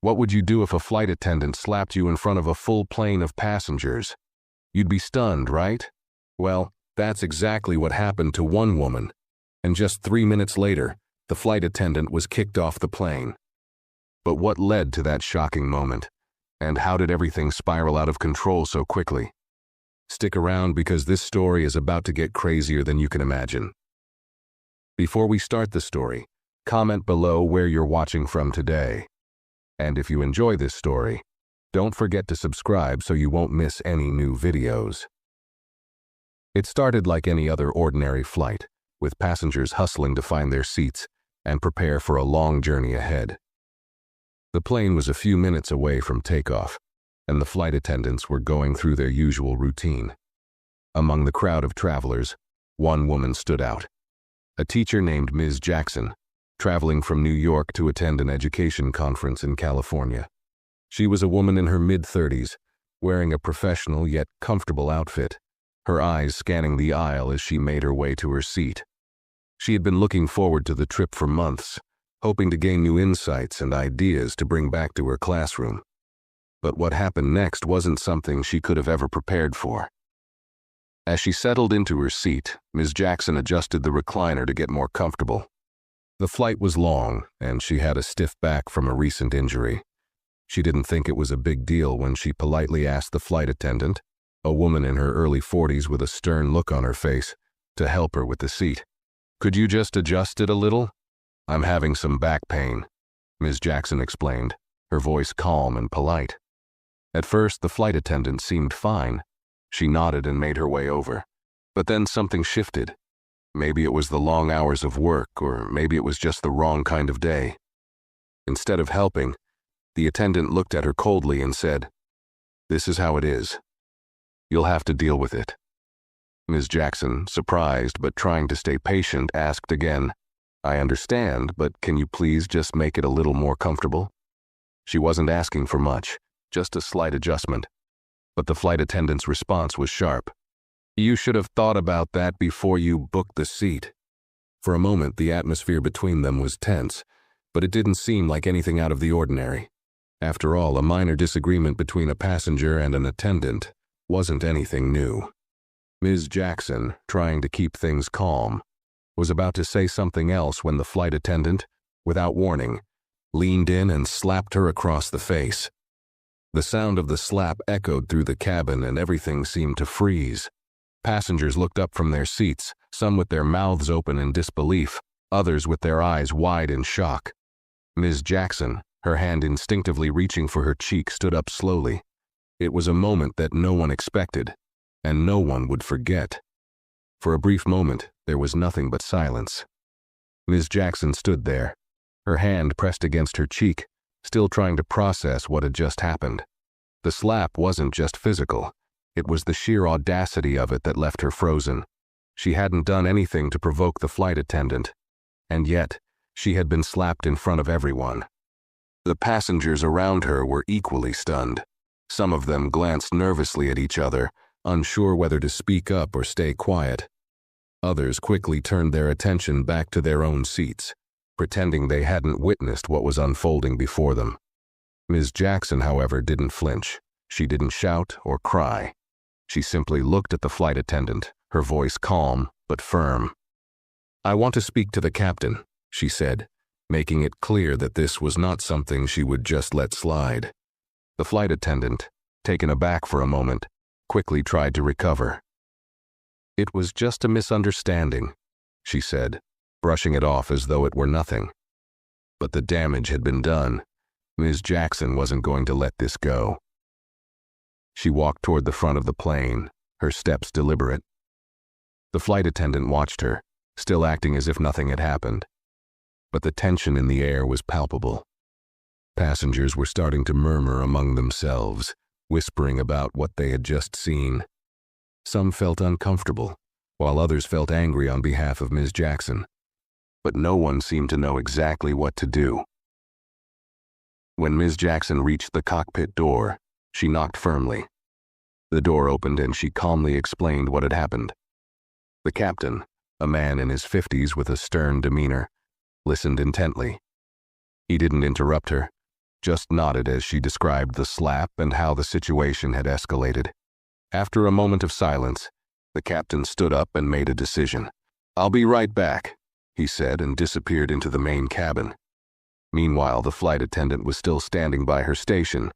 What would you do if a flight attendant slapped you in front of a full plane of passengers? You'd be stunned, right? Well, that's exactly what happened to one woman. And just 3 minutes later, the flight attendant was kicked off the plane. But what led to that shocking moment? And how did everything spiral out of control so quickly? Stick around because this story is about to get crazier than you can imagine. Before we start the story, comment below where you're watching from today. And if you enjoy this story, don't forget to subscribe so you won't miss any new videos. It started like any other ordinary flight, with passengers hustling to find their seats and prepare for a long journey ahead. The plane was a few minutes away from takeoff, and the flight attendants were going through their usual routine. Among the crowd of travelers, one woman stood out. A teacher named Ms. Jackson, traveling from New York to attend an education conference in California. She was a woman in her mid-30s, wearing a professional yet comfortable outfit, her eyes scanning the aisle as she made her way to her seat. She had been looking forward to the trip for months, hoping to gain new insights and ideas to bring back to her classroom. But what happened next wasn't something she could have ever prepared for. As she settled into her seat, Ms. Jackson adjusted the recliner to get more comfortable. The flight was long, and she had a stiff back from a recent injury. She didn't think it was a big deal when she politely asked the flight attendant, a woman in her early 40s with a stern look on her face, to help her with the seat. "Could you just adjust it a little? I'm having some back pain," Ms. Jackson explained, her voice calm and polite. At first, the flight attendant seemed fine. She nodded and made her way over. But then something shifted. Maybe it was the long hours of work, or maybe it was just the wrong kind of day. Instead of helping, the attendant looked at her coldly and said, "This is how it is. You'll have to deal with it." Ms. Jackson, surprised but trying to stay patient, asked again, "I understand, but can you please just make it a little more comfortable?" She wasn't asking for much, just a slight adjustment. But the flight attendant's response was sharp. "You should have thought about that before you booked the seat." For a moment, the atmosphere between them was tense, but it didn't seem like anything out of the ordinary. After all, a minor disagreement between a passenger and an attendant wasn't anything new. Ms. Jackson, trying to keep things calm, was about to say something else when the flight attendant, without warning, leaned in and slapped her across the face. The sound of the slap echoed through the cabin and everything seemed to freeze. Passengers looked up from their seats, some with their mouths open in disbelief, others with their eyes wide in shock. Ms. Jackson, her hand instinctively reaching for her cheek, stood up slowly. It was a moment that no one expected, and no one would forget. For a brief moment, there was nothing but silence. Ms. Jackson stood there, her hand pressed against her cheek, still trying to process what had just happened. The slap wasn't just physical. It was the sheer audacity of it that left her frozen. She hadn't done anything to provoke the flight attendant, and yet she had been slapped in front of everyone. The passengers around her were equally stunned. Some of them glanced nervously at each other, unsure whether to speak up or stay quiet. Others quickly turned their attention back to their own seats, pretending they hadn't witnessed what was unfolding before them. Ms. Jackson, however, didn't flinch. She didn't shout or cry. She simply looked at the flight attendant, her voice calm but firm. "I want to speak to the captain," she said, making it clear that this was not something she would just let slide. The flight attendant, taken aback for a moment, quickly tried to recover. "It was just a misunderstanding," she said, brushing it off as though it were nothing. But the damage had been done. Ms. Jackson wasn't going to let this go. She walked toward the front of the plane, her steps deliberate. The flight attendant watched her, still acting as if nothing had happened. But the tension in the air was palpable. Passengers were starting to murmur among themselves, whispering about what they had just seen. Some felt uncomfortable, while others felt angry on behalf of Ms. Jackson. But no one seemed to know exactly what to do. When Ms. Jackson reached the cockpit door, she knocked firmly. The door opened and she calmly explained what had happened. The captain, a man in his 50s with a stern demeanor, listened intently. He didn't interrupt her, just nodded as she described the slap and how the situation had escalated. After a moment of silence, the captain stood up and made a decision. "I'll be right back," he said, and disappeared into the main cabin. Meanwhile, the flight attendant was still standing by her station,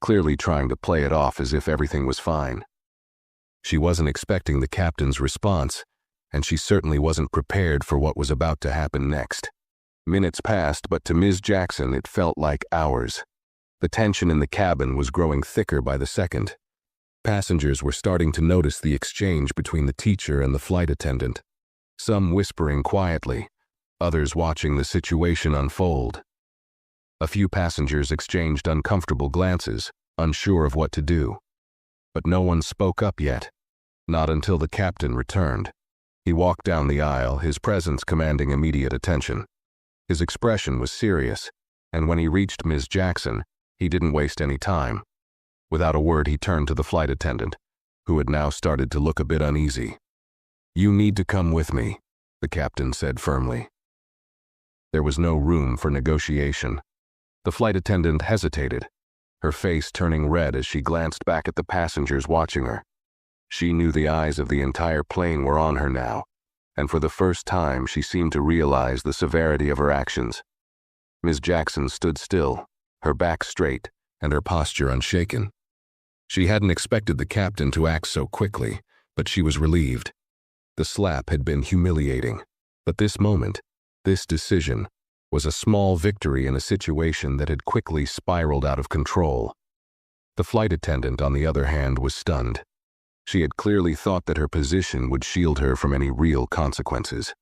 clearly trying to play it off as if everything was fine. She wasn't expecting the captain's response, and she certainly wasn't prepared for what was about to happen next. Minutes passed, but to Ms. Jackson it felt like hours. The tension in the cabin was growing thicker by the second. Passengers were starting to notice the exchange between the teacher and the flight attendant, some whispering quietly, others watching the situation unfold. A few passengers exchanged uncomfortable glances, unsure of what to do. But no one spoke up yet, not until the captain returned. He walked down the aisle, his presence commanding immediate attention. His expression was serious, and when he reached Ms. Jackson, he didn't waste any time. Without a word, he turned to the flight attendant, who had now started to look a bit uneasy. "You need to come with me," the captain said firmly. There was no room for negotiation. The flight attendant hesitated, her face turning red as she glanced back at the passengers watching her. She knew the eyes of the entire plane were on her now, and for the first time she seemed to realize the severity of her actions. Ms. Jackson stood still, her back straight and her posture unshaken. She hadn't expected the captain to act so quickly, but she was relieved. The slap had been humiliating, but this moment, this decision, was a small victory in a situation that had quickly spiraled out of control. The flight attendant, on the other hand, was stunned. She had clearly thought that her position would shield her from any real consequences.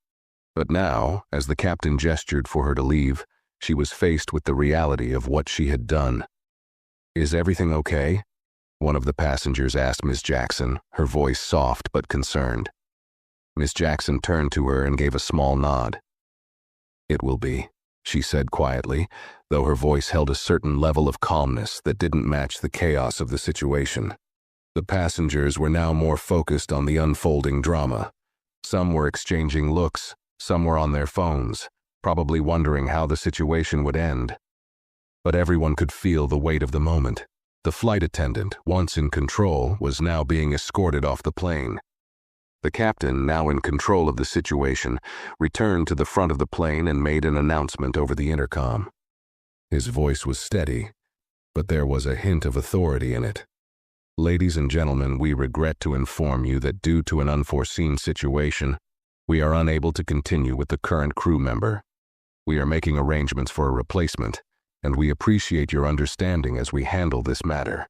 But now, as the captain gestured for her to leave, she was faced with the reality of what she had done. "Is everything okay?" one of the passengers asked Miss Jackson, her voice soft but concerned. Miss Jackson turned to her and gave a small nod. "It will be," she said quietly, though her voice held a certain level of calmness that didn't match the chaos of the situation. The passengers were now more focused on the unfolding drama. Some were exchanging looks, some were on their phones, probably wondering how the situation would end. But everyone could feel the weight of the moment. The flight attendant, once in control, was now being escorted off the plane. The captain, now in control of the situation, returned to the front of the plane and made an announcement over the intercom. His voice was steady, but there was a hint of authority in it. "Ladies and gentlemen, we regret to inform you that due to an unforeseen situation, we are unable to continue with the current crew member. We are making arrangements for a replacement, and we appreciate your understanding as we handle this matter."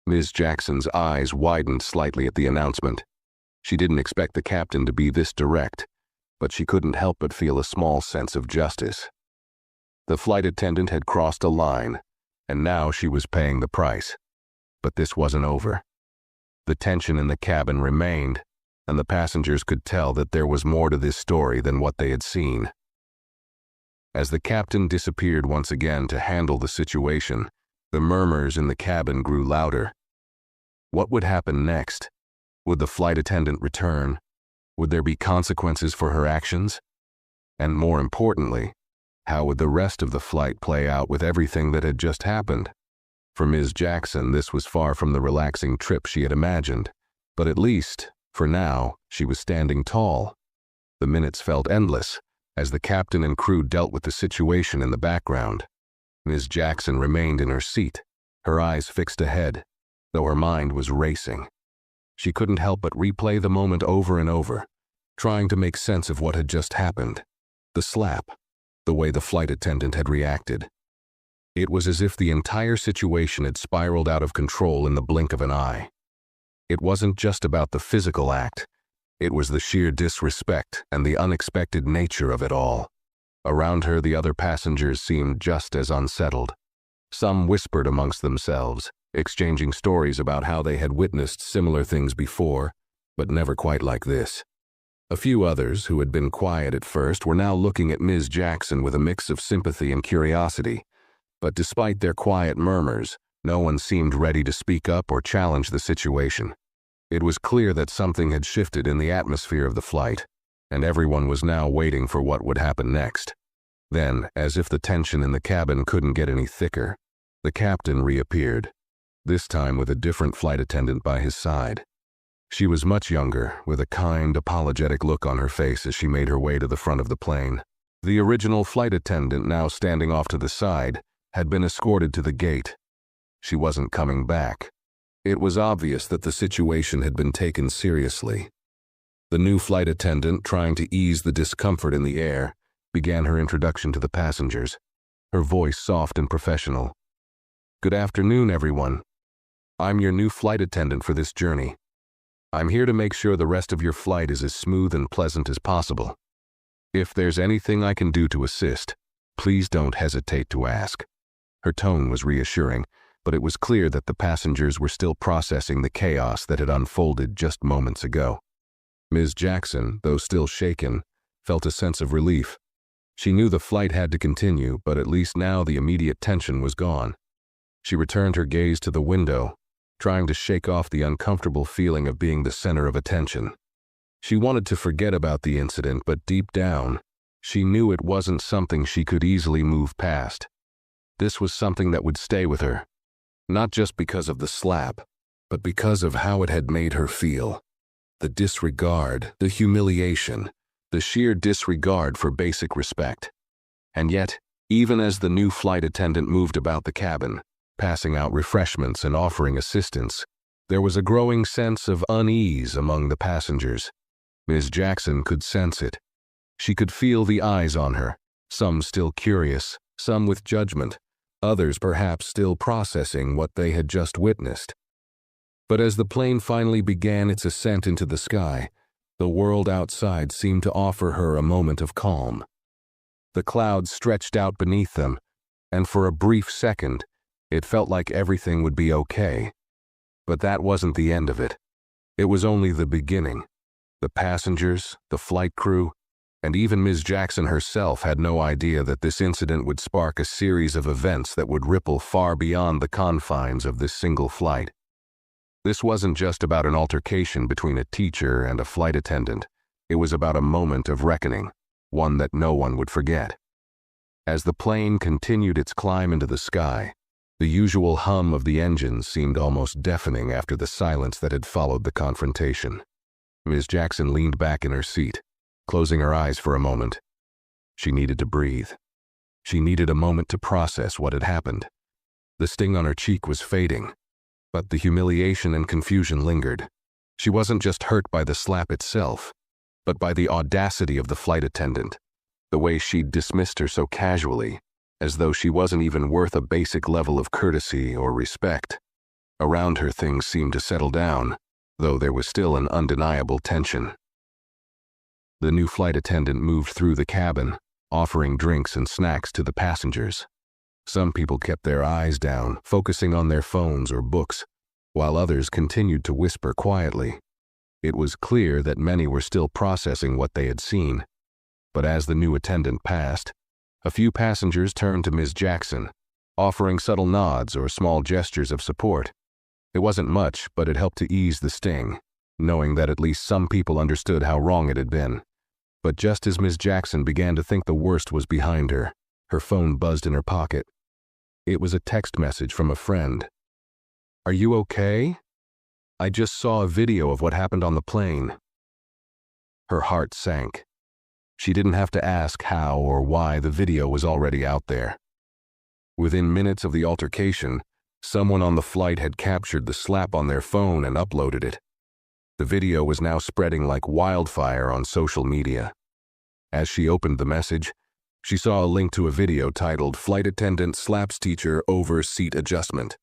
Ms. Jackson's eyes widened slightly at the announcement. She didn't expect the captain to be this direct, but she couldn't help but feel a small sense of justice. The flight attendant had crossed a line, and now she was paying the price. But this wasn't over. The tension in the cabin remained, and the passengers could tell that there was more to this story than what they had seen. As the captain disappeared once again to handle the situation, the murmurs in the cabin grew louder. What would happen next? Would the flight attendant return? Would there be consequences for her actions? And more importantly, how would the rest of the flight play out with everything that had just happened? For Ms. Jackson, this was far from the relaxing trip she had imagined, but at least, for now, she was standing tall. The minutes felt endless, as the captain and crew dealt with the situation in the background. Ms. Jackson remained in her seat, her eyes fixed ahead, though her mind was racing. She couldn't help but replay the moment over and over, trying to make sense of what had just happened. The slap, the way the flight attendant had reacted. It was as if the entire situation had spiraled out of control in the blink of an eye. It wasn't just about the physical act. It was the sheer disrespect and the unexpected nature of it all. Around her, the other passengers seemed just as unsettled. Some whispered amongst themselves, exchanging stories about how they had witnessed similar things before, but never quite like this. A few others, who had been quiet at first, were now looking at Ms. Jackson with a mix of sympathy and curiosity. But despite their quiet murmurs, no one seemed ready to speak up or challenge the situation. It was clear that something had shifted in the atmosphere of the flight, and everyone was now waiting for what would happen next. Then, as if the tension in the cabin couldn't get any thicker, The captain reappeared, this time with a different flight attendant by his side. She was much younger, with a kind, apologetic look on her face as she made her way to the front of the plane. The original flight attendant, now standing off to the side, had been escorted to the gate. She wasn't coming back. It was obvious that the situation had been taken seriously. The new flight attendant, trying to ease the discomfort in the air, began her introduction to the passengers, her voice soft and professional. "Good afternoon, everyone. I'm your new flight attendant for this journey. I'm here to make sure the rest of your flight is as smooth and pleasant as possible. If there's anything I can do to assist, please don't hesitate to ask." Her tone was reassuring, but it was clear that the passengers were still processing the chaos that had unfolded just moments ago. Ms. Jackson, though still shaken, felt a sense of relief. She knew the flight had to continue, but at least now the immediate tension was gone. She returned her gaze to the window, trying to shake off the uncomfortable feeling of being the center of attention. She wanted to forget about the incident, but deep down, she knew it wasn't something she could easily move past. This was something that would stay with her, not just because of the slap, but because of how it had made her feel. The disregard, the humiliation, the sheer disregard for basic respect. And yet, even as the new flight attendant moved about the cabin, passing out refreshments and offering assistance, there was a growing sense of unease among the passengers. Ms. Jackson could sense it. She could feel the eyes on her, some still curious, some with judgment, others perhaps still processing what they had just witnessed. But as the plane finally began its ascent into the sky, the world outside seemed to offer her a moment of calm. The clouds stretched out beneath them, and for a brief second, it felt like everything would be okay. But that wasn't the end of it. It was only the beginning. The passengers, the flight crew, and even Ms. Jackson herself had no idea that this incident would spark a series of events that would ripple far beyond the confines of this single flight. This wasn't just about an altercation between a teacher and a flight attendant. It was about a moment of reckoning, one that no one would forget. As the plane continued its climb into the sky, the usual hum of the engines seemed almost deafening after the silence that had followed the confrontation. Ms. Jackson leaned back in her seat, closing her eyes for a moment. She needed to breathe. She needed a moment to process what had happened. The sting on her cheek was fading, but the humiliation and confusion lingered. She wasn't just hurt by the slap itself, but by the audacity of the flight attendant, the way she'd dismissed her so casually, as though she wasn't even worth a basic level of courtesy or respect. Around her, things seemed to settle down, though there was still an undeniable tension. The new flight attendant moved through the cabin, offering drinks and snacks to the passengers. Some people kept their eyes down, focusing on their phones or books, while others continued to whisper quietly. It was clear that many were still processing what they had seen. But as the new attendant passed, a few passengers turned to Ms. Jackson, offering subtle nods or small gestures of support. It wasn't much, but it helped to ease the sting, knowing that at least some people understood how wrong it had been. But just as Ms. Jackson began to think the worst was behind her, her phone buzzed in her pocket. It was a text message from a friend. "Are you okay? I just saw a video of what happened on the plane." Her heart sank. She didn't have to ask how or why the video was already out there. Within minutes of the altercation, someone on the flight had captured the slap on their phone and uploaded it. The video was now spreading like wildfire on social media. As she opened the message, she saw a link to a video titled "Flight Attendant Slaps Teacher Over Seat Adjustment."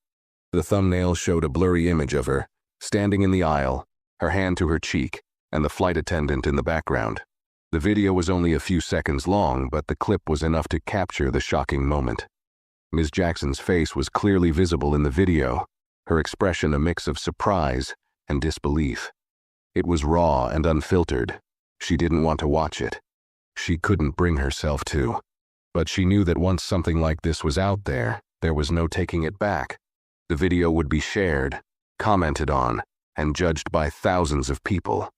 The thumbnail showed a blurry image of her, standing in the aisle, her hand to her cheek, and the flight attendant in the background. The video was only a few seconds long, but the clip was enough to capture the shocking moment. Ms. Jackson's face was clearly visible in the video, her expression a mix of surprise and disbelief. It was raw and unfiltered. She didn't want to watch it. She couldn't bring herself to. But she knew that once something like this was out there was no taking it back. The video would be shared, commented on, and judged by thousands of people,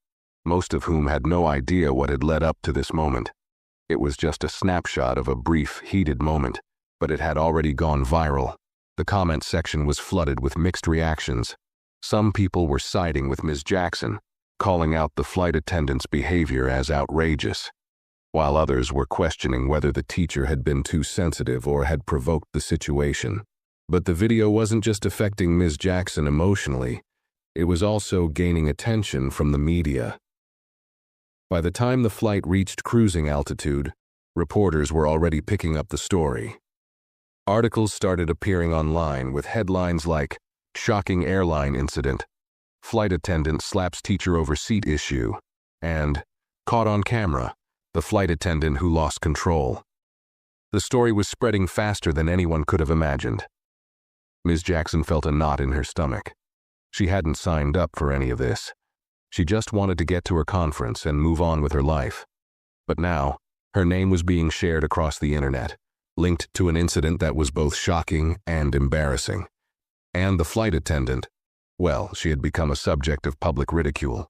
most of whom had no idea what had led up to this moment. It was just a snapshot of a brief, heated moment, but it had already gone viral, The comment section was flooded with mixed reactions. Some people were siding with Ms. Jackson, calling out the flight attendant's behavior as outrageous, while others were questioning whether the teacher had been too sensitive or had provoked the situation. But the video wasn't just affecting Ms. Jackson emotionally, it was also gaining attention from the media. By the time the flight reached cruising altitude, reporters were already picking up the story. Articles started appearing online with headlines like, "Shocking Airline Incident," "Flight Attendant Slaps Teacher Over Seat Issue," and "Caught on Camera, the Flight Attendant Who Lost Control." The story was spreading faster than anyone could have imagined. Ms. Jackson felt a knot in her stomach. She hadn't signed up for any of this. She just wanted to get to her conference and move on with her life. But now, her name was being shared across the internet, linked to an incident that was both shocking and embarrassing. And the flight attendant, well, she had become a subject of public ridicule.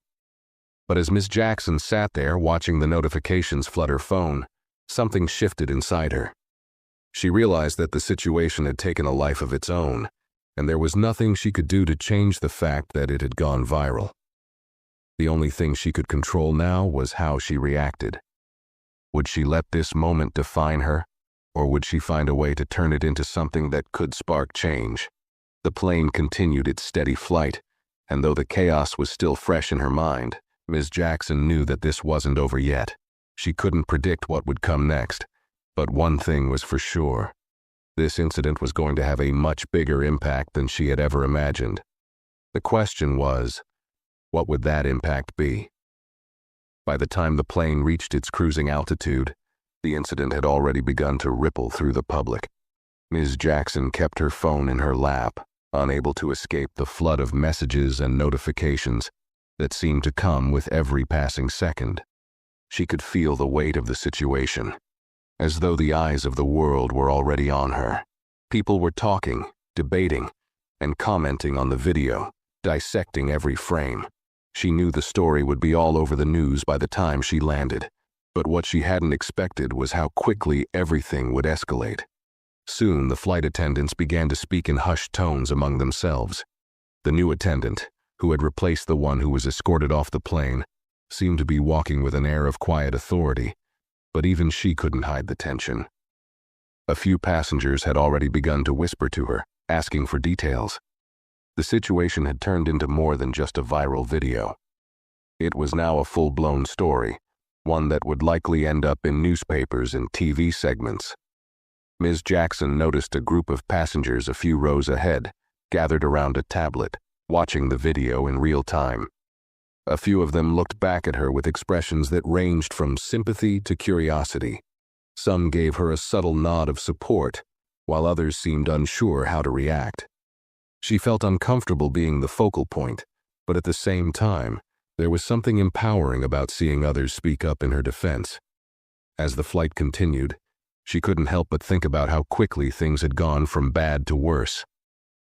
But as Ms. Jackson sat there watching the notifications flood her phone, something shifted inside her. She realized that the situation had taken a life of its own, and there was nothing she could do to change the fact that it had gone viral. The only thing she could control now was how she reacted. Would she let this moment define her, or would she find a way to turn it into something that could spark change? The plane continued its steady flight, and though the chaos was still fresh in her mind, Ms. Jackson knew that this wasn't over yet. She couldn't predict what would come next, but one thing was for sure. This incident was going to have a much bigger impact than she had ever imagined. The question was, what would that impact be? By the time the plane reached its cruising altitude, the incident had already begun to ripple through the public. Ms. Jackson kept her phone in her lap, unable to escape the flood of messages and notifications that seemed to come with every passing second. She could feel the weight of the situation, as though the eyes of the world were already on her. People were talking, debating, and commenting on the video, dissecting every frame. She knew the story would be all over the news by the time she landed, but what she hadn't expected was how quickly everything would escalate. Soon, the flight attendants began to speak in hushed tones among themselves. The new attendant, who had replaced the one who was escorted off the plane, seemed to be walking with an air of quiet authority, but even she couldn't hide the tension. A few passengers had already begun to whisper to her, asking for details. The situation had turned into more than just a viral video. It was now a full-blown story, one that would likely end up in newspapers and TV segments. Ms. Jackson noticed a group of passengers a few rows ahead, gathered around a tablet, watching the video in real time. A few of them looked back at her with expressions that ranged from sympathy to curiosity. Some gave her a subtle nod of support, while others seemed unsure how to react. She felt uncomfortable being the focal point, but at the same time, there was something empowering about seeing others speak up in her defense. As the flight continued, she couldn't help but think about how quickly things had gone from bad to worse.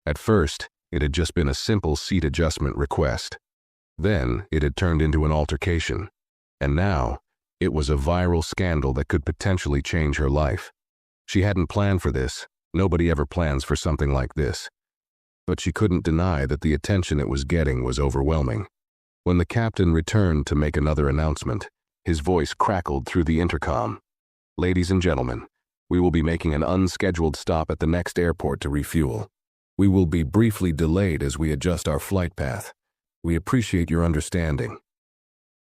At first, it had just been a simple seat adjustment request. Then, it had turned into an altercation. And now, it was a viral scandal that could potentially change her life. She hadn't planned for this. Nobody ever plans for something like this. But she couldn't deny that the attention it was getting was overwhelming. When the captain returned to make another announcement, his voice crackled through the intercom. "Ladies and gentlemen, we will be making an unscheduled stop at the next airport to refuel. We will be briefly delayed as we adjust our flight path. We appreciate your understanding."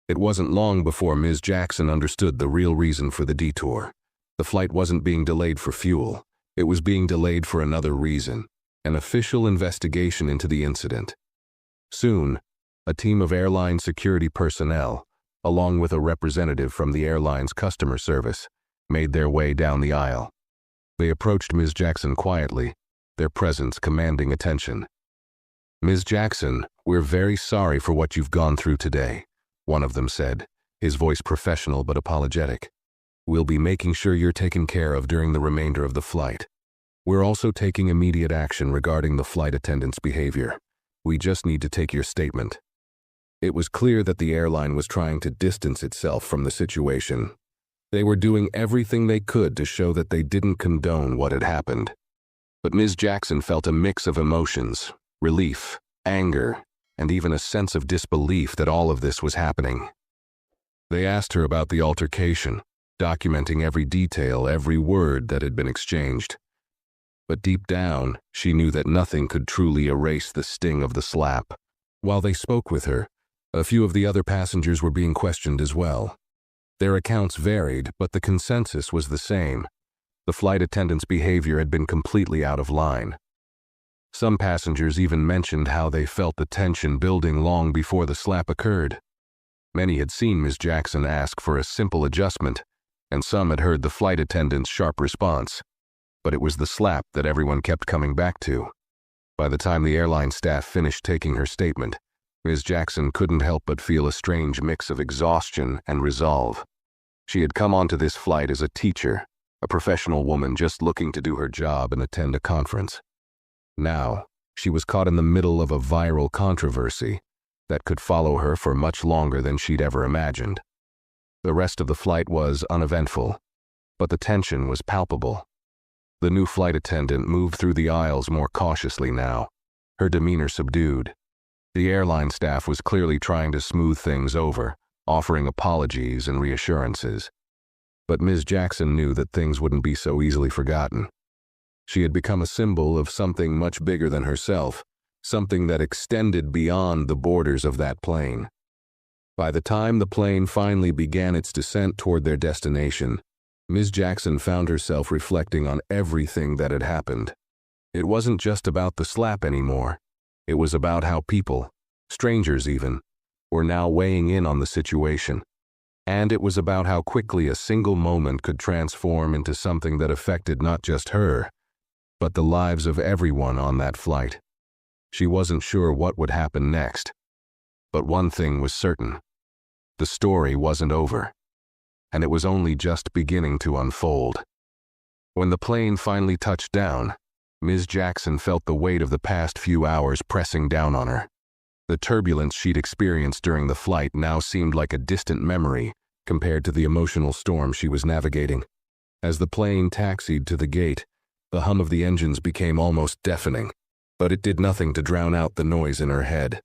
It wasn't long before Ms. Jackson understood the real reason for the detour. The flight wasn't being delayed for fuel. It was being delayed for another reason: an official investigation into the incident. Soon, a team of airline security personnel, along with a representative from the airline's customer service, made their way down the aisle. They approached Ms. Jackson quietly, their presence commanding attention. "Ms. Jackson, we're very sorry for what you've gone through today," one of them said, his voice professional but apologetic. "We'll be making sure you're taken care of during the remainder of the flight. We're also taking immediate action regarding the flight attendant's behavior. We just need to take your statement." It was clear that the airline was trying to distance itself from the situation. They were doing everything they could to show that they didn't condone what had happened. But Ms. Jackson felt a mix of emotions, relief, anger, and even a sense of disbelief that all of this was happening. They asked her about the altercation, documenting every detail, every word that had been exchanged. But deep down, she knew that nothing could truly erase the sting of the slap. While they spoke with her, a few of the other passengers were being questioned as well. Their accounts varied, but the consensus was the same. The flight attendant's behavior had been completely out of line. Some passengers even mentioned how they felt the tension building long before the slap occurred. Many had seen Ms. Jackson ask for a simple adjustment, and some had heard the flight attendant's sharp response. But it was the slap that everyone kept coming back to. By the time the airline staff finished taking her statement, Ms. Jackson couldn't help but feel a strange mix of exhaustion and resolve. She had come onto this flight as a teacher, a professional woman just looking to do her job and attend a conference. Now, she was caught in the middle of a viral controversy that could follow her for much longer than she'd ever imagined. The rest of the flight was uneventful, but the tension was palpable. The new flight attendant moved through the aisles more cautiously now, her demeanor subdued. The airline staff was clearly trying to smooth things over, offering apologies and reassurances. But Ms. Jackson knew that things wouldn't be so easily forgotten. She had become a symbol of something much bigger than herself, something that extended beyond the borders of that plane. By the time the plane finally began its descent toward their destination, Ms. Jackson found herself reflecting on everything that had happened. It wasn't just about the slap anymore. It was about how people, strangers even, were now weighing in on the situation. And it was about how quickly a single moment could transform into something that affected not just her, but the lives of everyone on that flight. She wasn't sure what would happen next. But one thing was certain. The story wasn't over. And it was only just beginning to unfold. When the plane finally touched down, Ms. Jackson felt the weight of the past few hours pressing down on her. The turbulence she'd experienced during the flight now seemed like a distant memory compared to the emotional storm she was navigating. As the plane taxied to the gate, the hum of the engines became almost deafening, but it did nothing to drown out the noise in her head.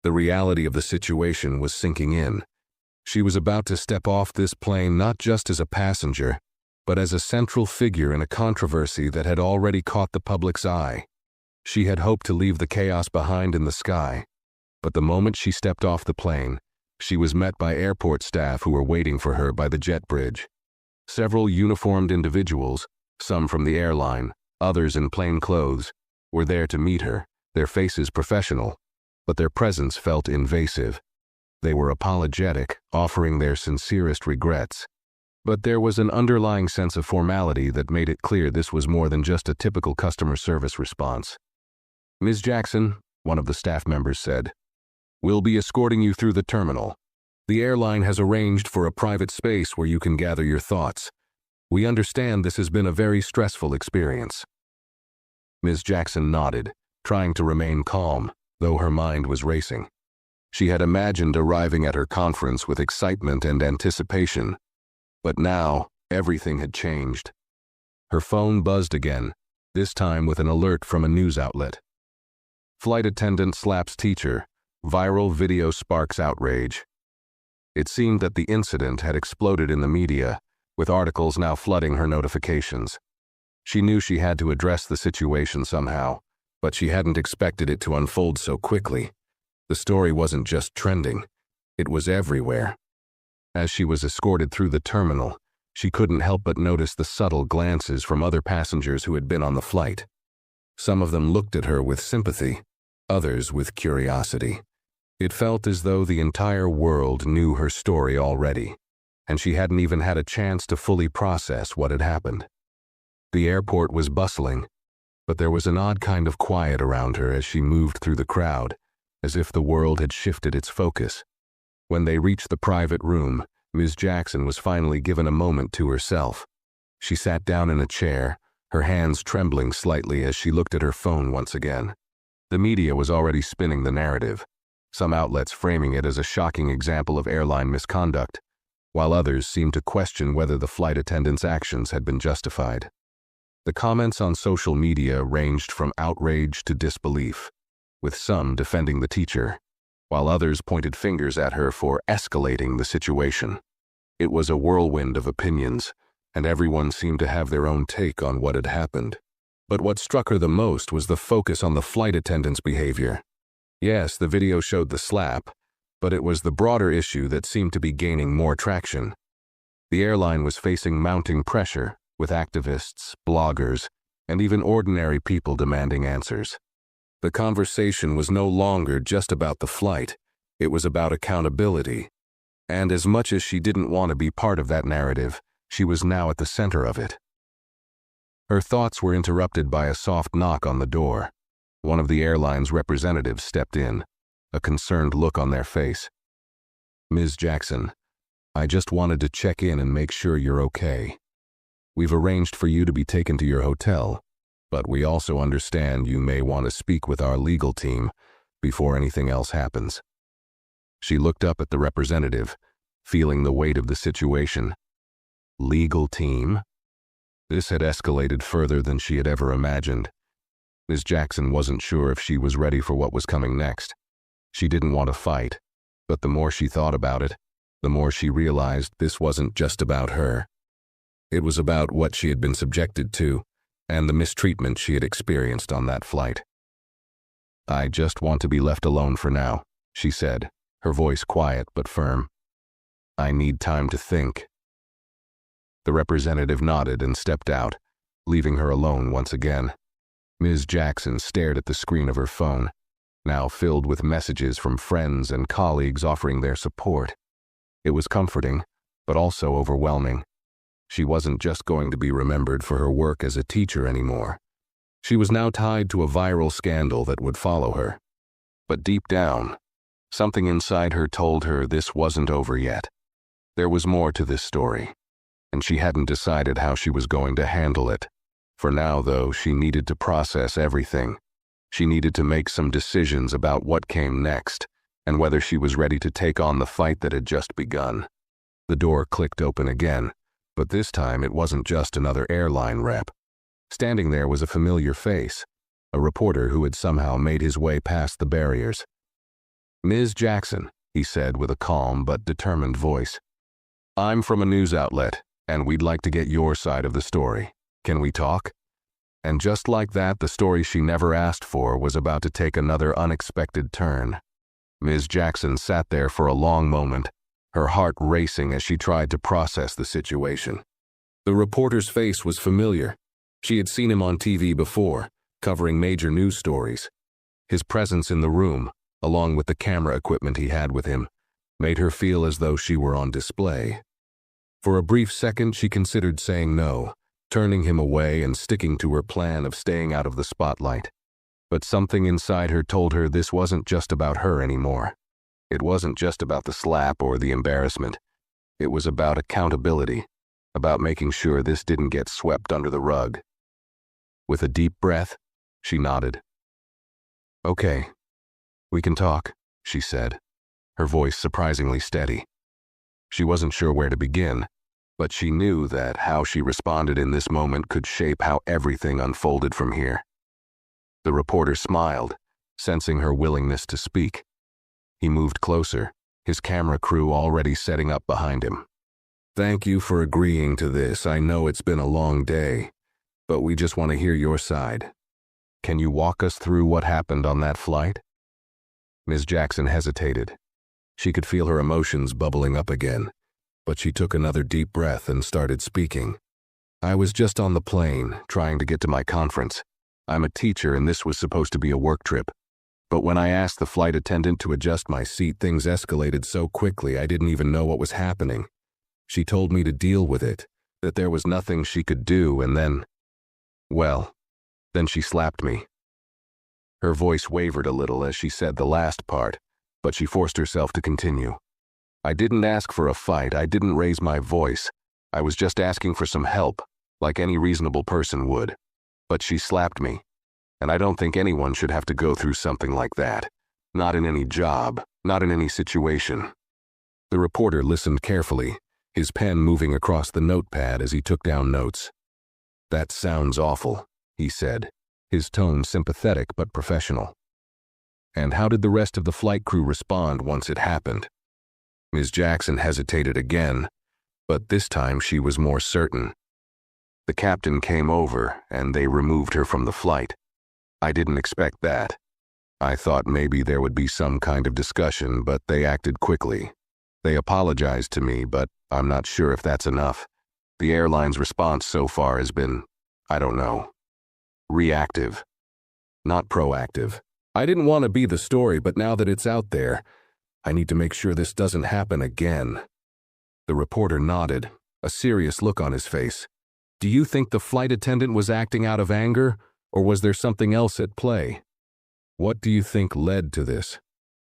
The reality of the situation was sinking in. She was about to step off this plane not just as a passenger, but as a central figure in a controversy that had already caught the public's eye. She had hoped to leave the chaos behind in the sky, but the moment she stepped off the plane, she was met by airport staff who were waiting for her by the jet bridge. Several uniformed individuals, some from the airline, others in plain clothes, were there to meet her, their faces professional, but their presence felt invasive. They were apologetic, offering their sincerest regrets. But there was an underlying sense of formality that made it clear this was more than just a typical customer service response. "Ms. Jackson," one of the staff members said, "we'll be escorting you through the terminal. The airline has arranged for a private space where you can gather your thoughts. We understand this has been a very stressful experience." Ms. Jackson nodded, trying to remain calm, though her mind was racing. She had imagined arriving at her conference with excitement and anticipation, but now everything had changed. Her phone buzzed again, this time with an alert from a news outlet. "Flight attendant slaps teacher. Viral video sparks outrage." It seemed that the incident had exploded in the media, with articles now flooding her notifications. She knew she had to address the situation somehow, but she hadn't expected it to unfold so quickly. The story wasn't just trending, it was everywhere. As she was escorted through the terminal, she couldn't help but notice the subtle glances from other passengers who had been on the flight. Some of them looked at her with sympathy, others with curiosity. It felt as though the entire world knew her story already, and she hadn't even had a chance to fully process what had happened. The airport was bustling, but there was an odd kind of quiet around her as she moved through the crowd, as if the world had shifted its focus. When they reached the private room, Ms. Jackson was finally given a moment to herself. She sat down in a chair, her hands trembling slightly as she looked at her phone once again. The media was already spinning the narrative, some outlets framing it as a shocking example of airline misconduct, while others seemed to question whether the flight attendant's actions had been justified. The comments on social media ranged from outrage to disbelief, with some defending the teacher, while others pointed fingers at her for escalating the situation. It was a whirlwind of opinions, and everyone seemed to have their own take on what had happened. But what struck her the most was the focus on the flight attendant's behavior. Yes, the video showed the slap, but it was the broader issue that seemed to be gaining more traction. The airline was facing mounting pressure, with activists, bloggers, and even ordinary people demanding answers. The conversation was no longer just about the flight, it was about accountability. And as much as she didn't want to be part of that narrative, she was now at the center of it. Her thoughts were interrupted by a soft knock on the door. One of the airline's representatives stepped in, a concerned look on their face. "Ms. Jackson, I just wanted to check in and make sure you're okay. We've arranged for you to be taken to your hotel, but we also understand you may want to speak with our legal team before anything else happens." She looked up at the representative, feeling the weight of the situation. Legal team? This had escalated further than she had ever imagined. Ms. Jackson wasn't sure if she was ready for what was coming next. She didn't want to fight, but the more she thought about it, the more she realized this wasn't just about her. It was about what she had been subjected to, and the mistreatment she had experienced on that flight. "I just want to be left alone for now," she said, her voice quiet but firm. "I need time to think." The representative nodded and stepped out, leaving her alone once again. Ms. Jackson stared at the screen of her phone, now filled with messages from friends and colleagues offering their support. It was comforting, but also overwhelming. She wasn't just going to be remembered for her work as a teacher anymore. She was now tied to a viral scandal that would follow her. But deep down, something inside her told her this wasn't over yet. There was more to this story, and she hadn't decided how she was going to handle it. For now, though, she needed to process everything. She needed to make some decisions about what came next, and whether she was ready to take on the fight that had just begun. The door clicked open again, but this time it wasn't just another airline rep. Standing there was a familiar face, a reporter who had somehow made his way past the barriers. "Ms. Jackson," he said with a calm but determined voice, "I'm from a news outlet, and we'd like to get your side of the story. Can we talk?" And just like that, the story she never asked for was about to take another unexpected turn. Ms. Jackson sat there for a long moment, her heart racing as she tried to process the situation. The reporter's face was familiar. She had seen him on TV before, covering major news stories. His presence in the room, along with the camera equipment he had with him, made her feel as though she were on display. For a brief second, she considered saying no, turning him away and sticking to her plan of staying out of the spotlight. But something inside her told her this wasn't just about her anymore. It wasn't just about the slap or the embarrassment. It was about accountability, about making sure this didn't get swept under the rug. With a deep breath, she nodded. "Okay, we can talk," she said, her voice surprisingly steady. She wasn't sure where to begin, but she knew that how she responded in this moment could shape how everything unfolded from here. The reporter smiled, sensing her willingness to speak. He moved closer, his camera crew already setting up behind him. "Thank you for agreeing to this. I know it's been a long day, but we just want to hear your side. Can you walk us through what happened on that flight?" Ms. Jackson hesitated. She could feel her emotions bubbling up again, but she took another deep breath and started speaking. "I was just on the plane, trying to get to my conference. I'm a teacher and this was supposed to be a work trip. But when I asked the flight attendant to adjust my seat, things escalated so quickly I didn't even know what was happening. She told me to deal with it, that there was nothing she could do, and then she slapped me." Her voice wavered a little as she said the last part, but she forced herself to continue. "I didn't ask for a fight, I didn't raise my voice. I was just asking for some help, like any reasonable person would. But she slapped me. And I don't think anyone should have to go through something like that. Not in any job, not in any situation." The reporter listened carefully, his pen moving across the notepad as he took down notes. "That sounds awful," he said, his tone sympathetic but professional. "And how did the rest of the flight crew respond once it happened?" Ms. Jackson hesitated again, but this time she was more certain. "The captain came over, and they removed her from the flight. I didn't expect that. I thought maybe there would be some kind of discussion, but they acted quickly. They apologized to me, but I'm not sure if that's enough. The airline's response so far has been, I don't know, reactive, not proactive. I didn't want to be the story, but now that it's out there, I need to make sure this doesn't happen again." The reporter nodded, a serious look on his face. "Do you think the flight attendant was acting out of anger, or was there something else at play? What do you think led to this?"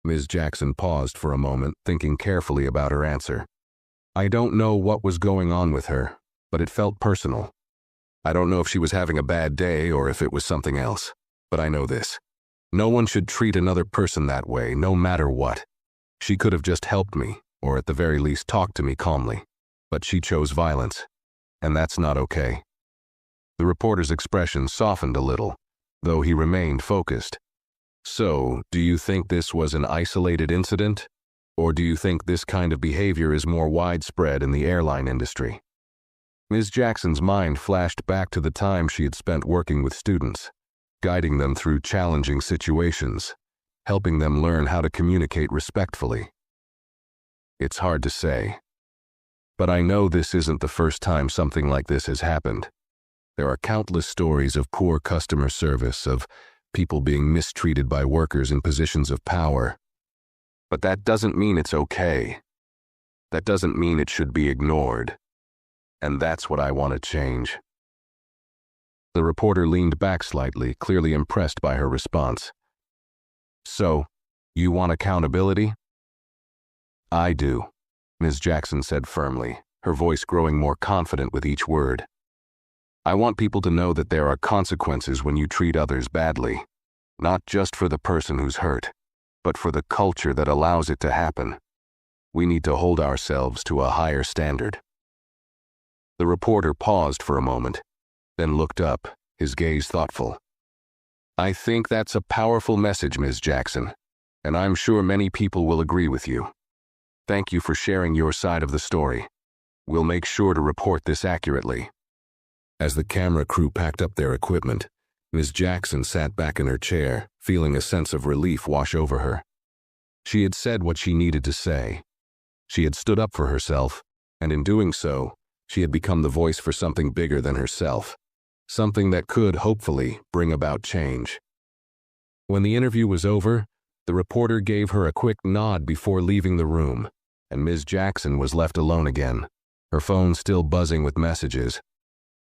Ms. Jackson paused for a moment, thinking carefully about her answer. "I don't know what was going on with her, but it felt personal. I don't know if she was having a bad day or if it was something else, but I know this. No one should treat another person that way, no matter what. She could have just helped me, or at the very least talked to me calmly, but she chose violence, and that's not okay." The reporter's expression softened a little, though he remained focused. "So, do you think this was an isolated incident? Or do you think this kind of behavior is more widespread in the airline industry?" Ms. Jackson's mind flashed back to the time she had spent working with students, guiding them through challenging situations, helping them learn how to communicate respectfully. "It's hard to say. But I know this isn't the first time something like this has happened. There are countless stories of poor customer service, of people being mistreated by workers in positions of power. But that doesn't mean it's okay. That doesn't mean it should be ignored. And that's what I want to change." The reporter leaned back slightly, clearly impressed by her response. "So, you want accountability?" "I do," Ms. Jackson said firmly, her voice growing more confident with each word. "I want people to know that there are consequences when you treat others badly, not just for the person who's hurt, but for the culture that allows it to happen. We need to hold ourselves to a higher standard." The reporter paused for a moment, then looked up, his gaze thoughtful. "I think that's a powerful message, Ms. Jackson, and I'm sure many people will agree with you. Thank you for sharing your side of the story. We'll make sure to report this accurately." As the camera crew packed up their equipment, Ms. Jackson sat back in her chair, feeling a sense of relief wash over her. She had said what she needed to say. She had stood up for herself, and in doing so, she had become the voice for something bigger than herself, something that could, hopefully, bring about change. When the interview was over, the reporter gave her a quick nod before leaving the room, and Ms. Jackson was left alone again, her phone still buzzing with messages.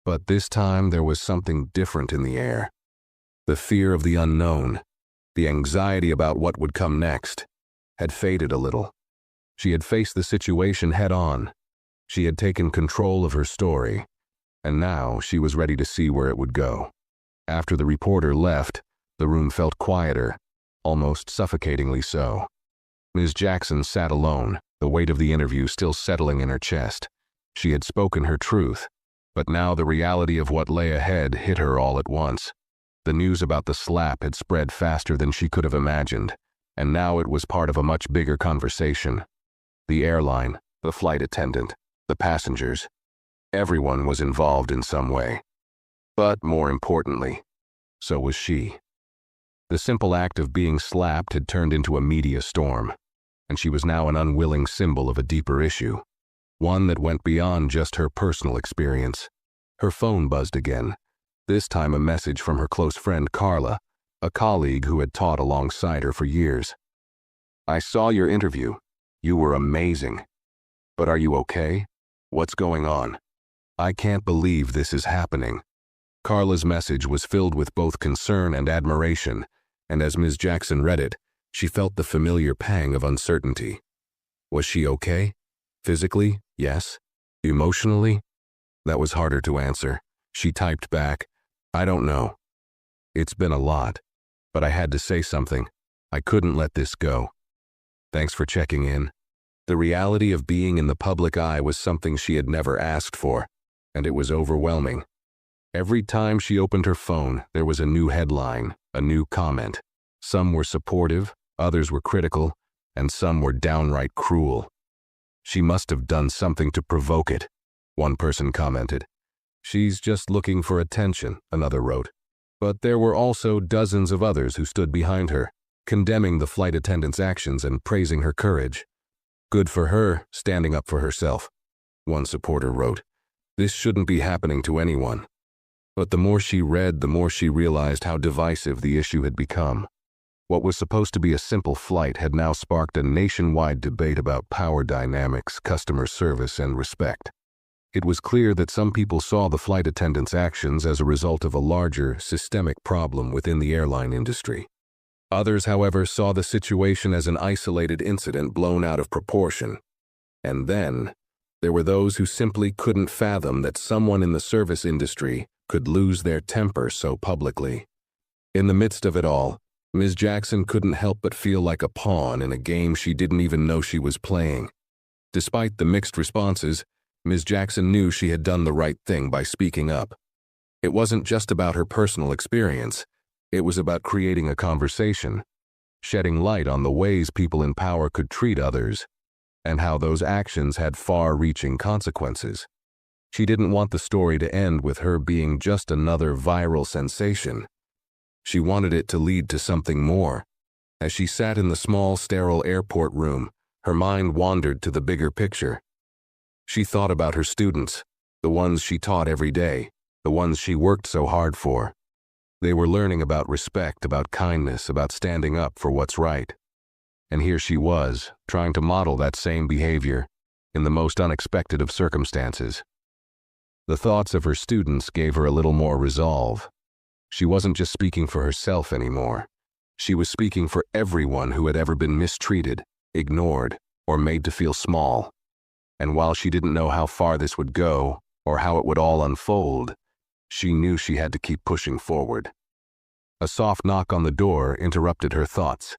But this time there was something different in the air. The fear of the unknown, the anxiety about what would come next, had faded a little. She had faced the situation head-on. She had taken control of her story, and now she was ready to see where it would go. After the reporter left, the room felt quieter, almost suffocatingly so. Ms. Jackson sat alone, the weight of the interview still settling in her chest. She had spoken her truth, but now the reality of what lay ahead hit her all at once. The news about the slap had spread faster than she could have imagined, and now it was part of a much bigger conversation. The airline, the flight attendant, the passengers, everyone was involved in some way. But more importantly, so was she. The simple act of being slapped had turned into a media storm, and she was now an unwilling symbol of a deeper issue, one that went beyond just her personal experience. Her phone buzzed again, this time a message from her close friend Carla, a colleague who had taught alongside her for years. "I saw your interview. You were amazing. But are you okay? What's going on? I can't believe this is happening." Carla's message was filled with both concern and admiration, and as Ms. Jackson read it, she felt the familiar pang of uncertainty. Was she okay? Physically, yes. Emotionally? That was harder to answer. She typed back, "I don't know. It's been a lot, but I had to say something. I couldn't let this go. Thanks for checking in." The reality of being in the public eye was something she had never asked for, and it was overwhelming. Every time she opened her phone, there was a new headline, a new comment. Some were supportive, others were critical, and some were downright cruel. "She must have done something to provoke it," one person commented. "She's just looking for attention," another wrote. But there were also dozens of others who stood behind her, condemning the flight attendant's actions and praising her courage. "Good for her, standing up for herself," one supporter wrote. "This shouldn't be happening to anyone." But the more she read, the more she realized how divisive the issue had become. What was supposed to be a simple flight had now sparked a nationwide debate about power dynamics, customer service, and respect. It was clear that some people saw the flight attendant's actions as a result of a larger, systemic problem within the airline industry. Others, however, saw the situation as an isolated incident blown out of proportion. And then, there were those who simply couldn't fathom that someone in the service industry could lose their temper so publicly. In the midst of it all, Ms. Jackson couldn't help but feel like a pawn in a game she didn't even know she was playing. Despite the mixed responses, Ms. Jackson knew she had done the right thing by speaking up. It wasn't just about her personal experience. It was about creating a conversation, shedding light on the ways people in power could treat others, and how those actions had far-reaching consequences. She didn't want the story to end with her being just another viral sensation. She wanted it to lead to something more. As she sat in the small, sterile airport room, her mind wandered to the bigger picture. She thought about her students, the ones she taught every day, the ones she worked so hard for. They were learning about respect, about kindness, about standing up for what's right. And here she was, trying to model that same behavior in the most unexpected of circumstances. The thoughts of her students gave her a little more resolve. She wasn't just speaking for herself anymore. She was speaking for everyone who had ever been mistreated, ignored, or made to feel small. And while she didn't know how far this would go, or how it would all unfold, she knew she had to keep pushing forward. A soft knock on the door interrupted her thoughts.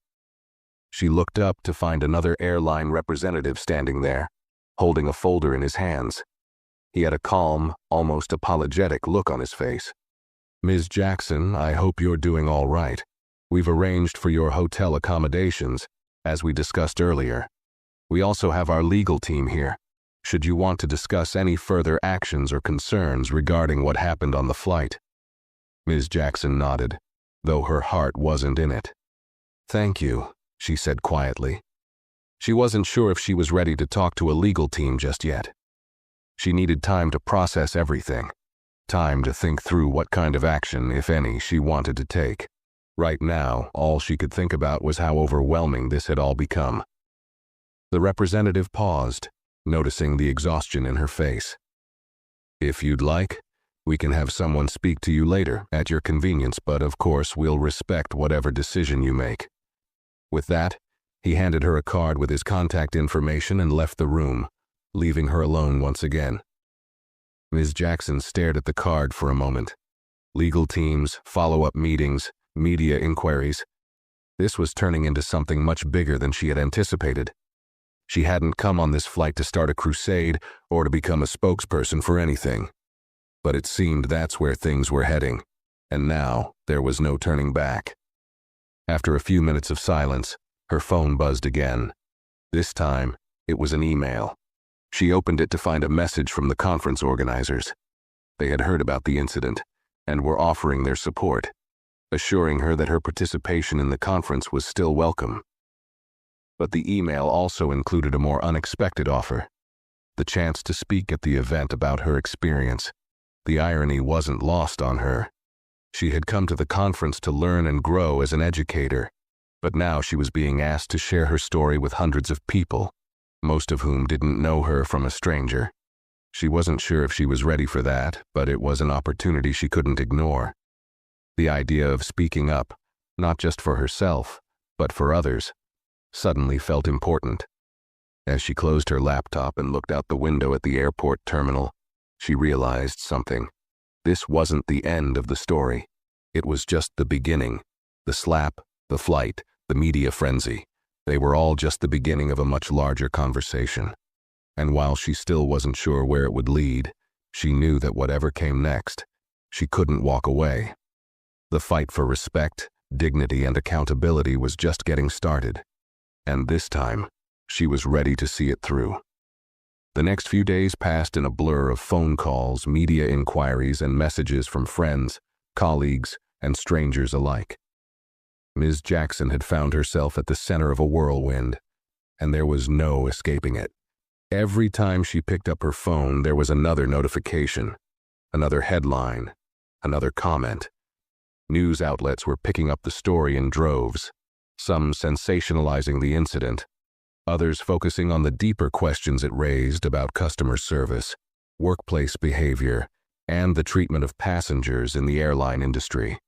She looked up to find another airline representative standing there, holding a folder in his hands. He had a calm, almost apologetic look on his face. "Ms. Jackson, I hope you're doing all right. We've arranged for your hotel accommodations, as we discussed earlier. We also have our legal team here, should you want to discuss any further actions or concerns regarding what happened on the flight." Ms. Jackson nodded, though her heart wasn't in it. "Thank you," she said quietly. She wasn't sure if she was ready to talk to a legal team just yet. She needed time to process everything, time to think through what kind of action, if any, she wanted to take. Right now, all she could think about was how overwhelming this had all become. The representative paused, noticing the exhaustion in her face. "If you'd like, we can have someone speak to you later at your convenience, but of course we'll respect whatever decision you make." With that, he handed her a card with his contact information and left the room, leaving her alone once again. Ms. Jackson stared at the card for a moment. Legal teams, follow-up meetings, media inquiries. This was turning into something much bigger than she had anticipated. She hadn't come on this flight to start a crusade or to become a spokesperson for anything. But it seemed that's where things were heading, and now there was no turning back. After a few minutes of silence, her phone buzzed again. This time, it was an email. She opened it to find a message from the conference organizers. They had heard about the incident and were offering their support, assuring her that her participation in the conference was still welcome. But the email also included a more unexpected offer, the chance to speak at the event about her experience. The irony wasn't lost on her. She had come to the conference to learn and grow as an educator, but now she was being asked to share her story with hundreds of people, most of whom didn't know her from a stranger. She wasn't sure if she was ready for that, but it was an opportunity she couldn't ignore. The idea of speaking up, not just for herself, but for others, suddenly felt important. As she closed her laptop and looked out the window at the airport terminal, she realized something. This wasn't the end of the story. It was just the beginning. The slap, the flight, the media frenzy. They were all just the beginning of a much larger conversation. And while she still wasn't sure where it would lead, she knew that whatever came next, She couldn't walk away. The fight for respect, dignity, and accountability was just getting started. And this time, she was ready to see it through. The next few days passed in a blur of phone calls, media inquiries, and messages from friends, colleagues, and strangers alike. Ms. Jackson had found herself at the center of a whirlwind, and there was no escaping it. Every time she picked up her phone, there was another notification, another headline, another comment. News outlets were picking up the story in droves, some sensationalizing the incident, others focusing on the deeper questions it raised about customer service, workplace behavior, and the treatment of passengers in the airline industry.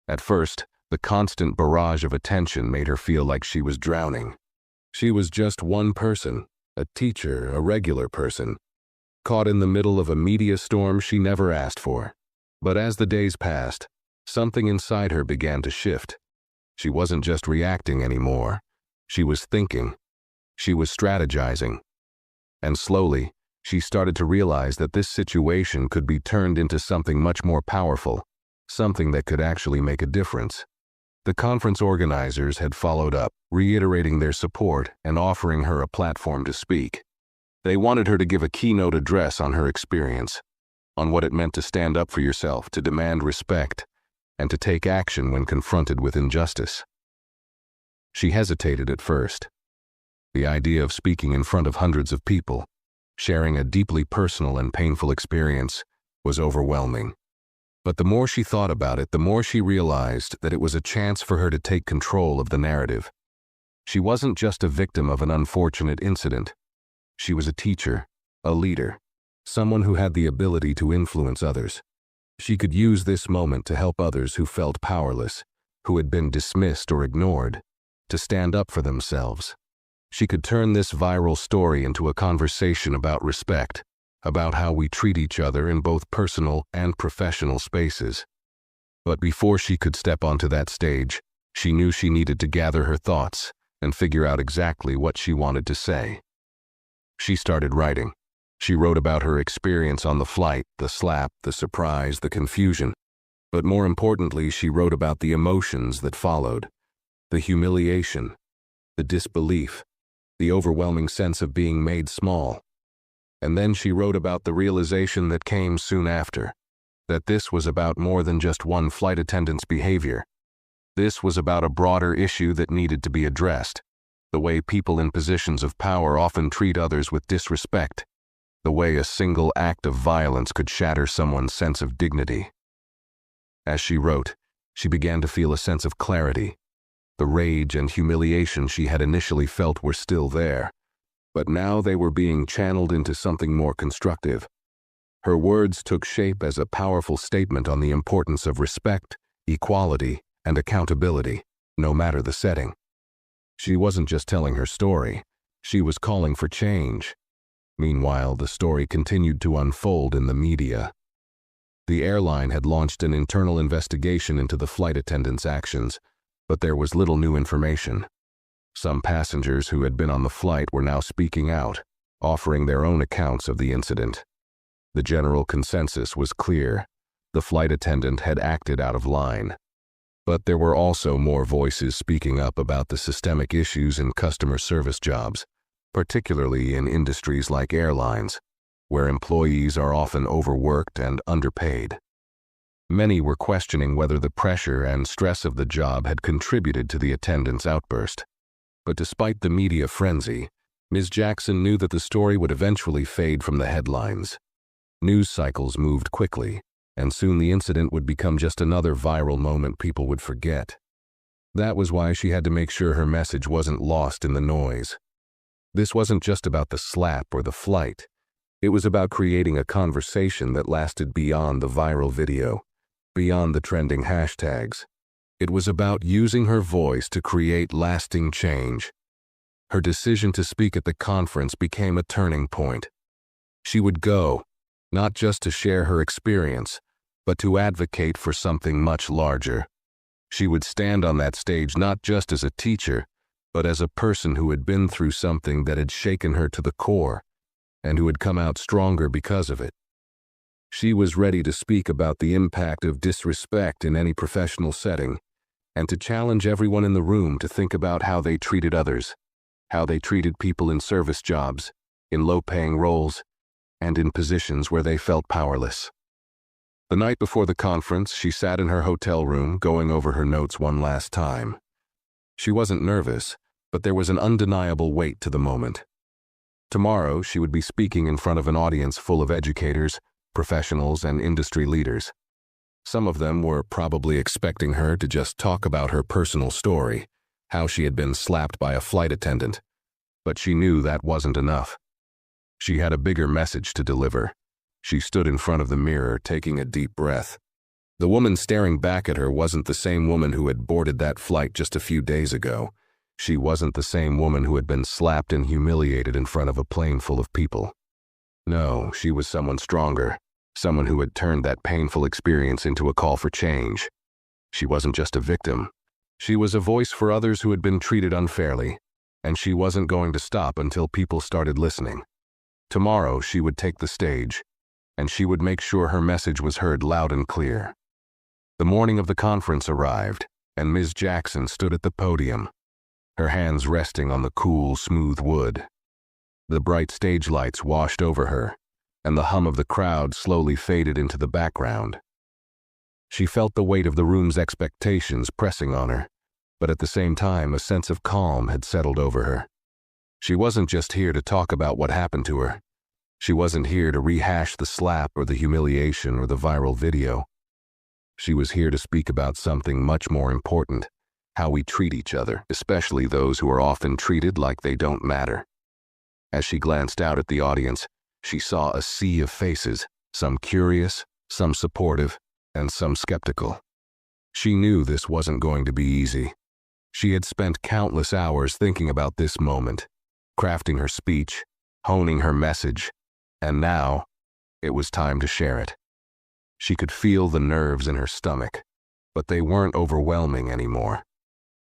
At first, the constant barrage of attention made her feel like she was drowning. She was just one person, a teacher, a regular person, caught in the middle of a media storm she never asked for. But as the days passed, something inside her began to shift. She wasn't just reacting anymore. She was thinking. She was strategizing. And slowly, she started to realize that this situation could be turned into something much more powerful, something that could actually make a difference. The conference organizers had followed up, reiterating their support and offering her a platform to speak. They wanted her to give a keynote address on her experience, on what it meant to stand up for yourself, to demand respect, and to take action when confronted with injustice. She hesitated at first. The idea of speaking in front of hundreds of people, sharing a deeply personal and painful experience, was overwhelming. But the more she thought about it, the more she realized that it was a chance for her to take control of the narrative. She wasn't just a victim of an unfortunate incident. She was a teacher, a leader, someone who had the ability to influence others. She could use this moment to help others who felt powerless, who had been dismissed or ignored, to stand up for themselves. She could turn this viral story into a conversation about respect, about how we treat each other in both personal and professional spaces. But before she could step onto that stage, she knew she needed to gather her thoughts and figure out exactly what she wanted to say. She started writing. She wrote about her experience on the flight, the slap, the surprise, the confusion. But more importantly, she wrote about the emotions that followed, the humiliation, the disbelief, the overwhelming sense of being made small. And then she wrote about the realization that came soon after, that this was about more than just one flight attendant's behavior. This was about a broader issue that needed to be addressed, the way people in positions of power often treat others with disrespect, the way a single act of violence could shatter someone's sense of dignity. As she wrote, she began to feel a sense of clarity. The rage and humiliation she had initially felt were still there, but now they were being channeled into something more constructive. Her words took shape as a powerful statement on the importance of respect, equality, and accountability, no matter the setting. She wasn't just telling her story, she was calling for change. Meanwhile, the story continued to unfold in the media. The airline had launched an internal investigation into the flight attendants' actions, but there was little new information. Some passengers who had been on the flight were now speaking out, offering their own accounts of the incident. The general consensus was clear. The flight attendant had acted out of line. But there were also more voices speaking up about the systemic issues in customer service jobs, particularly in industries like airlines, where employees are often overworked and underpaid. Many were questioning whether the pressure and stress of the job had contributed to the attendant's outburst. But despite the media frenzy, Ms. Jackson knew that the story would eventually fade from the headlines. News cycles moved quickly, and soon the incident would become just another viral moment people would forget. That was why she had to make sure her message wasn't lost in the noise. This wasn't just about the slap or the flight. It was about creating a conversation that lasted beyond the viral video, beyond the trending hashtags. It was about using her voice to create lasting change. Her decision to speak at the conference became a turning point. She would go, not just to share her experience, but to advocate for something much larger. She would stand on that stage not just as a teacher, but as a person who had been through something that had shaken her to the core, and who had come out stronger because of it. She was ready to speak about the impact of disrespect in any professional setting, and to challenge everyone in the room to think about how they treated others, how they treated people in service jobs, in low-paying roles, and in positions where they felt powerless. The night before the conference, she sat in her hotel room, going over her notes one last time. She wasn't nervous, but there was an undeniable weight to the moment. Tomorrow, she would be speaking in front of an audience full of educators, professionals, and industry leaders. Some of them were probably expecting her to just talk about her personal story, how she had been slapped by a flight attendant, but she knew that wasn't enough. She had a bigger message to deliver. She stood in front of the mirror, taking a deep breath. The woman staring back at her wasn't the same woman who had boarded that flight just a few days ago. She wasn't the same woman who had been slapped and humiliated in front of a plane full of people. No, she was someone stronger, someone who had turned that painful experience into a call for change. She wasn't just a victim. She was a voice for others who had been treated unfairly, and she wasn't going to stop until people started listening. Tomorrow, she would take the stage, and she would make sure her message was heard loud and clear. The morning of the conference arrived, and Ms. Jackson stood at the podium, her hands resting on the cool, smooth wood. The bright stage lights washed over her, and the hum of the crowd slowly faded into the background. She felt the weight of the room's expectations pressing on her, but at the same time a sense of calm had settled over her. She wasn't just here to talk about what happened to her. She wasn't here to rehash the slap or the humiliation or the viral video. She was here to speak about something much more important, how we treat each other, especially those who are often treated like they don't matter. As she glanced out at the audience, she saw a sea of faces, some curious, some supportive, and some skeptical. She knew this wasn't going to be easy. She had spent countless hours thinking about this moment, crafting her speech, honing her message, and now, it was time to share it. She could feel the nerves in her stomach, but they weren't overwhelming anymore.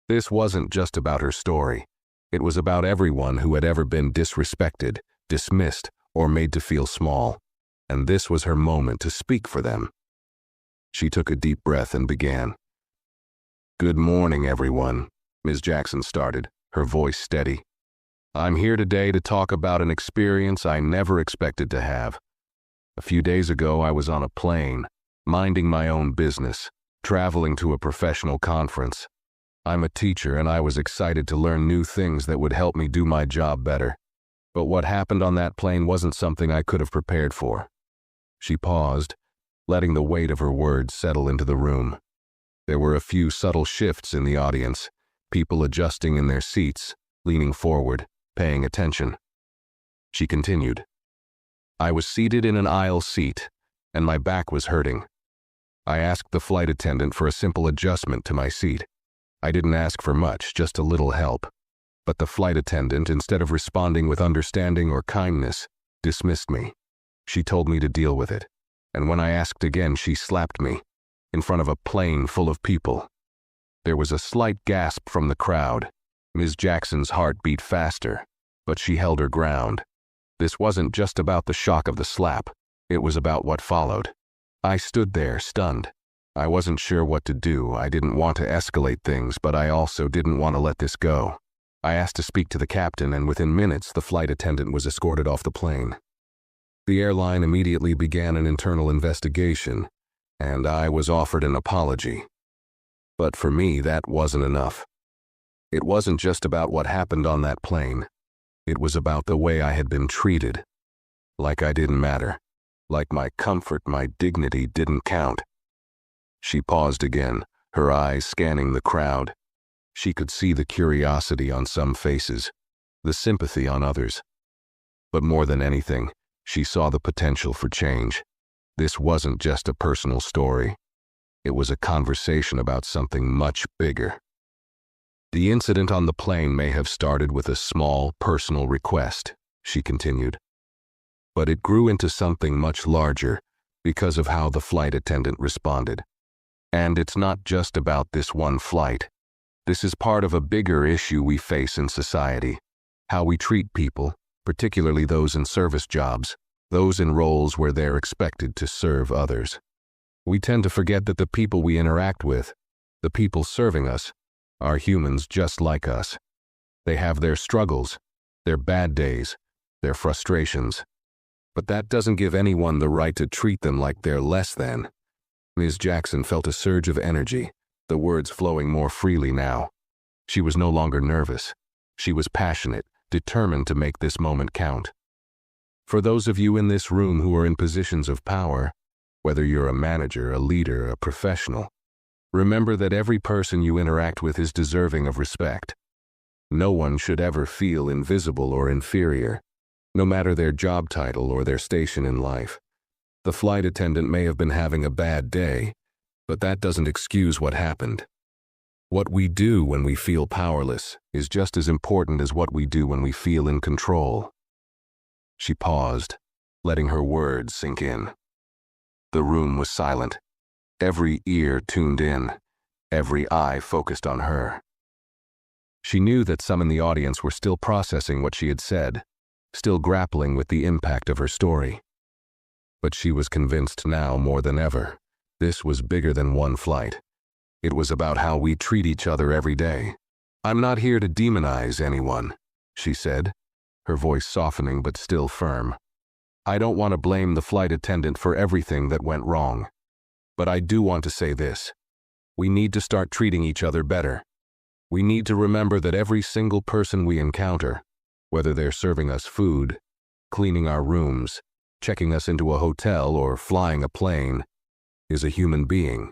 This wasn't just about her story. It was about everyone who had ever been disrespected, dismissed, or made to feel small, and this was her moment to speak for them. She took a deep breath and began. "Good morning, everyone," Ms. Jackson started, her voice steady. "I'm here today to talk about an experience I never expected to have. A few days ago, I was on a plane, minding my own business, traveling to a professional conference. I'm a teacher, and I was excited to learn new things that would help me do my job better. But what happened on that plane wasn't something I could have prepared for." She paused, letting the weight of her words settle into the room. There were a few subtle shifts in the audience, people adjusting in their seats, leaning forward, paying attention. She continued. "I was seated in an aisle seat, and my back was hurting. I asked the flight attendant for a simple adjustment to my seat. I didn't ask for much, just a little help. But the flight attendant, instead of responding with understanding or kindness, dismissed me. She told me to deal with it, and when I asked again, she slapped me, in front of a plane full of people." There was a slight gasp from the crowd. Ms. Jackson's heart beat faster, but she held her ground. This wasn't just about the shock of the slap. It was about what followed. I stood there, stunned. I wasn't sure what to do. I didn't want to escalate things, but I also didn't want to let this go. I asked to speak to the captain, and within minutes, the flight attendant was escorted off the plane. The airline immediately began an internal investigation, and I was offered an apology. But for me, that wasn't enough. It wasn't just about what happened on that plane. It was about the way I had been treated. Like I didn't matter. Like my comfort, my dignity didn't count. She paused again, her eyes scanning the crowd. She could see the curiosity on some faces, the sympathy on others. But more than anything, she saw the potential for change. This wasn't just a personal story. It was a conversation about something much bigger. The incident on the plane may have started with a small, personal request, she continued. But it grew into something much larger because of how the flight attendant responded. And it's not just about this one flight. This is part of a bigger issue we face in society. How we treat people, particularly those in service jobs, those in roles where they're expected to serve others. We tend to forget that the people we interact with, the people serving us, are humans just like us. They have their struggles, their bad days, their frustrations. But that doesn't give anyone the right to treat them like they're less than. Ms. Jackson felt a surge of energy, the words flowing more freely now. She was no longer nervous. She was passionate, determined to make this moment count. For those of you in this room who are in positions of power, whether you're a manager, a leader, a professional, remember that every person you interact with is deserving of respect. No one should ever feel invisible or inferior, no matter their job title or their station in life. The flight attendant may have been having a bad day, but that doesn't excuse what happened. What we do when we feel powerless is just as important as what we do when we feel in control. She paused, letting her words sink in. The room was silent. Every ear tuned in, every eye focused on her. She knew that some in the audience were still processing what she had said, still grappling with the impact of her story. But she was convinced now more than ever, this was bigger than one flight. It was about how we treat each other every day. "I'm not here to demonize anyone," she said, her voice softening but still firm. "I don't want to blame the flight attendant for everything that went wrong. But I do want to say this. We need to start treating each other better. We need to remember that every single person we encounter, whether they're serving us food, cleaning our rooms, checking us into a hotel, or flying a plane, is a human being,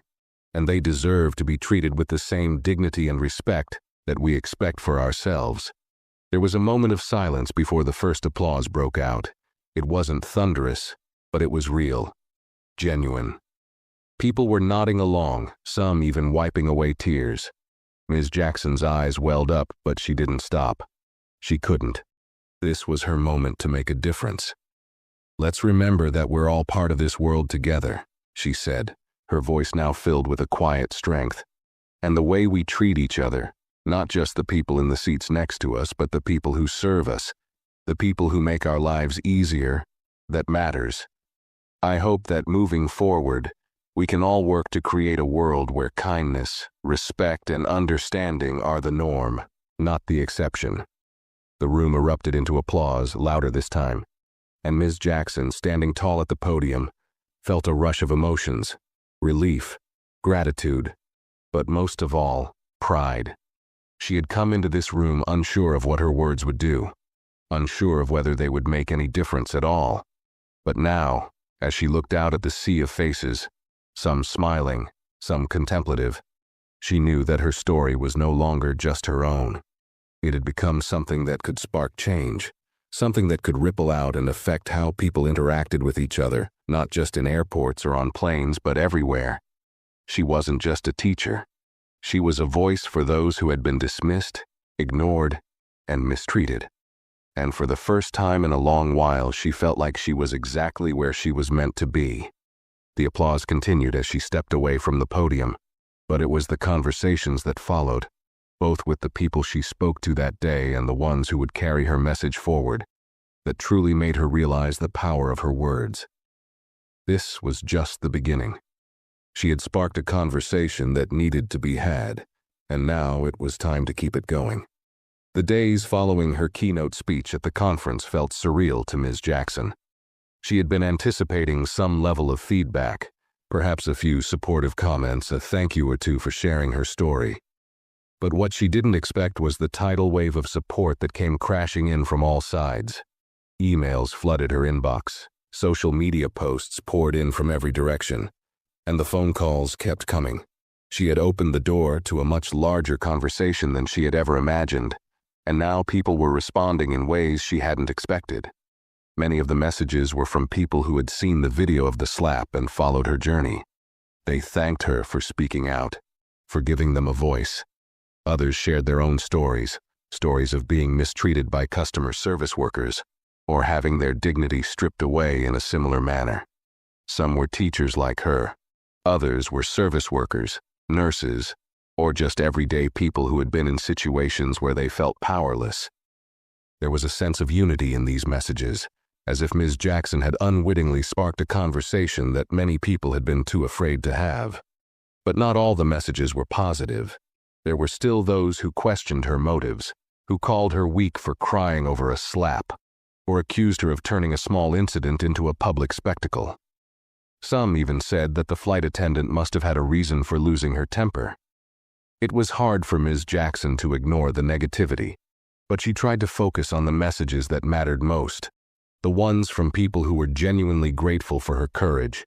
and they deserve to be treated with the same dignity and respect that we expect for ourselves." There was a moment of silence before the first applause broke out. It wasn't thunderous, but it was real, genuine. People were nodding along, some even wiping away tears. Ms. Jackson's eyes welled up, but she didn't stop. She couldn't. This was her moment to make a difference. "Let's remember that we're all part of this world together," she said, her voice now filled with a quiet strength. "And the way we treat each other, not just the people in the seats next to us, but the people who serve us, the people who make our lives easier, that matters. I hope that moving forward, we can all work to create a world where kindness, respect, and understanding are the norm, not the exception." The room erupted into applause, louder this time, and Ms. Jackson, standing tall at the podium, felt a rush of emotions, relief, gratitude, but most of all, pride. She had come into this room unsure of what her words would do, unsure of whether they would make any difference at all. But now, as she looked out at the sea of faces, some smiling, some contemplative, she knew that her story was no longer just her own. It had become something that could spark change, something that could ripple out and affect how people interacted with each other, not just in airports or on planes, but everywhere. She wasn't just a teacher. She was a voice for those who had been dismissed, ignored, and mistreated. And for the first time in a long while, she felt like she was exactly where she was meant to be. The applause continued as she stepped away from the podium, but it was the conversations that followed, both with the people she spoke to that day and the ones who would carry her message forward, that truly made her realize the power of her words. This was just the beginning. She had sparked a conversation that needed to be had, and now it was time to keep it going. The days following her keynote speech at the conference felt surreal to Ms. Jackson. She had been anticipating some level of feedback, perhaps a few supportive comments, a thank you or two for sharing her story. But what she didn't expect was the tidal wave of support that came crashing in from all sides. Emails flooded her inbox, social media posts poured in from every direction, and the phone calls kept coming. She had opened the door to a much larger conversation than she had ever imagined, and now people were responding in ways she hadn't expected. Many of the messages were from people who had seen the video of the slap and followed her journey. They thanked her for speaking out, for giving them a voice. Others shared their own stories, stories of being mistreated by customer service workers, or having their dignity stripped away in a similar manner. Some were teachers like her. Others were service workers, nurses, or just everyday people who had been in situations where they felt powerless. There was a sense of unity in these messages, as if Ms. Jackson had unwittingly sparked a conversation that many people had been too afraid to have. But not all the messages were positive. There were still those who questioned her motives, who called her weak for crying over a slap, or accused her of turning a small incident into a public spectacle. Some even said that the flight attendant must have had a reason for losing her temper. It was hard for Ms. Jackson to ignore the negativity, but she tried to focus on the messages that mattered most, the ones from people who were genuinely grateful for her courage,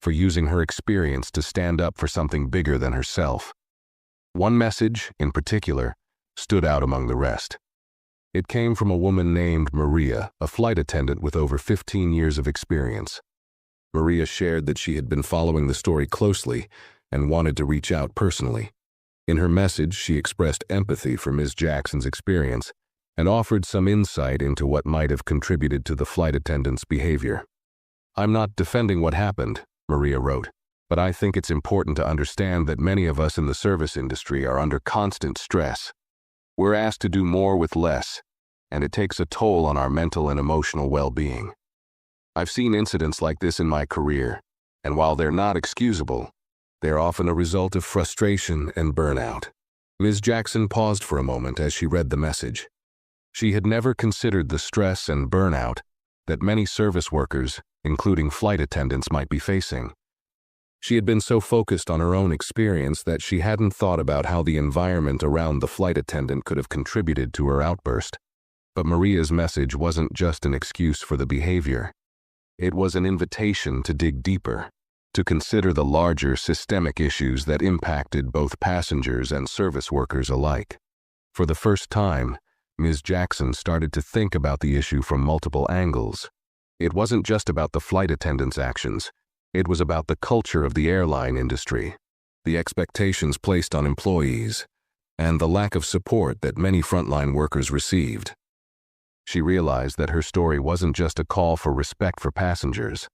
for using her experience to stand up for something bigger than herself. One message, in particular, stood out among the rest. It came from a woman named Maria, a flight attendant with over 15 years of experience. Maria shared that she had been following the story closely and wanted to reach out personally. In her message, she expressed empathy for Ms. Jackson's experience and offered some insight into what might have contributed to the flight attendant's behavior. "I'm not defending what happened," Maria wrote, "but I think it's important to understand that many of us in the service industry are under constant stress. We're asked to do more with less, and it takes a toll on our mental and emotional well-being. I've seen incidents like this in my career, and while they're not excusable, they're often a result of frustration and burnout." Ms. Jackson paused for a moment as she read the message. She had never considered the stress and burnout that many service workers, including flight attendants, might be facing. She had been so focused on her own experience that she hadn't thought about how the environment around the flight attendant could have contributed to her outburst. But Maria's message wasn't just an excuse for the behavior. It was an invitation to dig deeper, to consider the larger systemic issues that impacted both passengers and service workers alike. For the first time, Ms. Jackson started to think about the issue from multiple angles. It wasn't just about the flight attendant's actions. It was about the culture of the airline industry, the expectations placed on employees, and the lack of support that many frontline workers received. She realized that her story wasn't just a call for respect for passengers.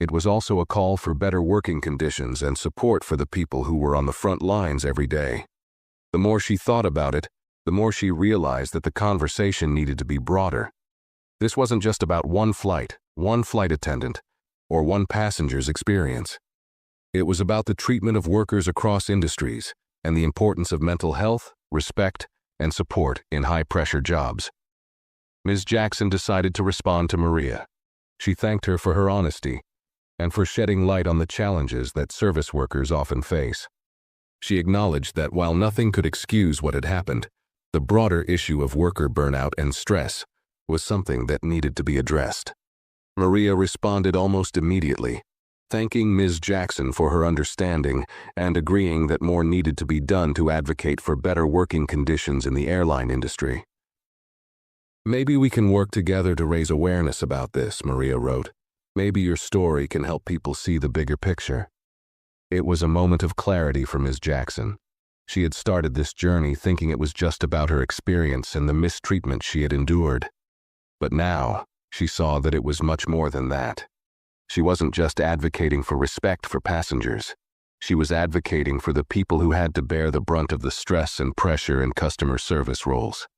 It was also a call for better working conditions and support for the people who were on the front lines every day. The more she thought about it, the more she realized that the conversation needed to be broader. This wasn't just about one flight attendant, or one passenger's experience. It was about the treatment of workers across industries and the importance of mental health, respect, and support in high-pressure jobs. Ms. Jackson decided to respond to Maria. She thanked her for her honesty and for shedding light on the challenges that service workers often face. She acknowledged that while nothing could excuse what had happened, the broader issue of worker burnout and stress was something that needed to be addressed. Maria responded almost immediately, thanking Ms. Jackson for her understanding and agreeing that more needed to be done to advocate for better working conditions in the airline industry. "Maybe we can work together to raise awareness about this," Maria wrote. "Maybe your story can help people see the bigger picture." It was a moment of clarity for Ms. Jackson. She had started this journey thinking it was just about her experience and the mistreatment she had endured. But now, she saw that it was much more than that. She wasn't just advocating for respect for passengers. She was advocating for the people who had to bear the brunt of the stress and pressure in customer service roles.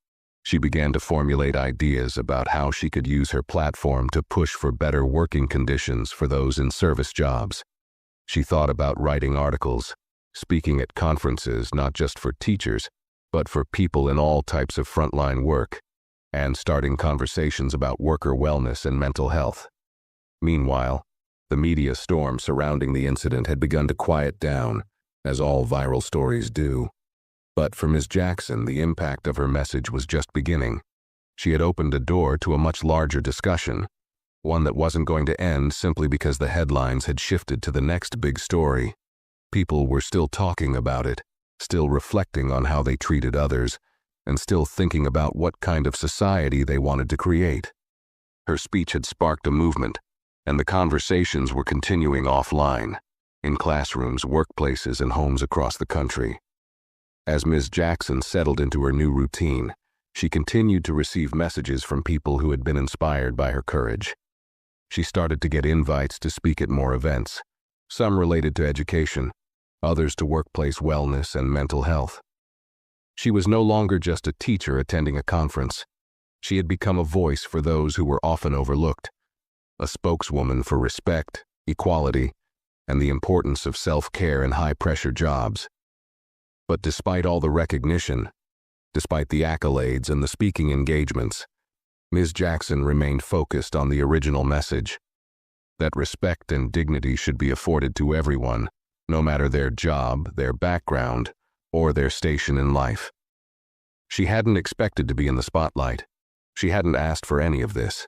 She began to formulate ideas about how she could use her platform to push for better working conditions for those in service jobs. She thought about writing articles, speaking at conferences not just for teachers, but for people in all types of frontline work, and starting conversations about worker wellness and mental health. Meanwhile, the media storm surrounding the incident had begun to quiet down, as all viral stories do. But for Ms. Jackson, the impact of her message was just beginning. She had opened a door to a much larger discussion, one that wasn't going to end simply because the headlines had shifted to the next big story. People were still talking about it, still reflecting on how they treated others, and still thinking about what kind of society they wanted to create. Her speech had sparked a movement, and the conversations were continuing offline, in classrooms, workplaces, and homes across the country. As Ms. Jackson settled into her new routine, she continued to receive messages from people who had been inspired by her courage. She started to get invites to speak at more events, some related to education, others to workplace wellness and mental health. She was no longer just a teacher attending a conference. She had become a voice for those who were often overlooked, a spokeswoman for respect, equality, and the importance of self-care in high-pressure jobs. But despite all the recognition, despite the accolades and the speaking engagements, Ms. Jackson remained focused on the original message, that respect and dignity should be afforded to everyone, no matter their job, their background, or their station in life. She hadn't expected to be in the spotlight. She hadn't asked for any of this.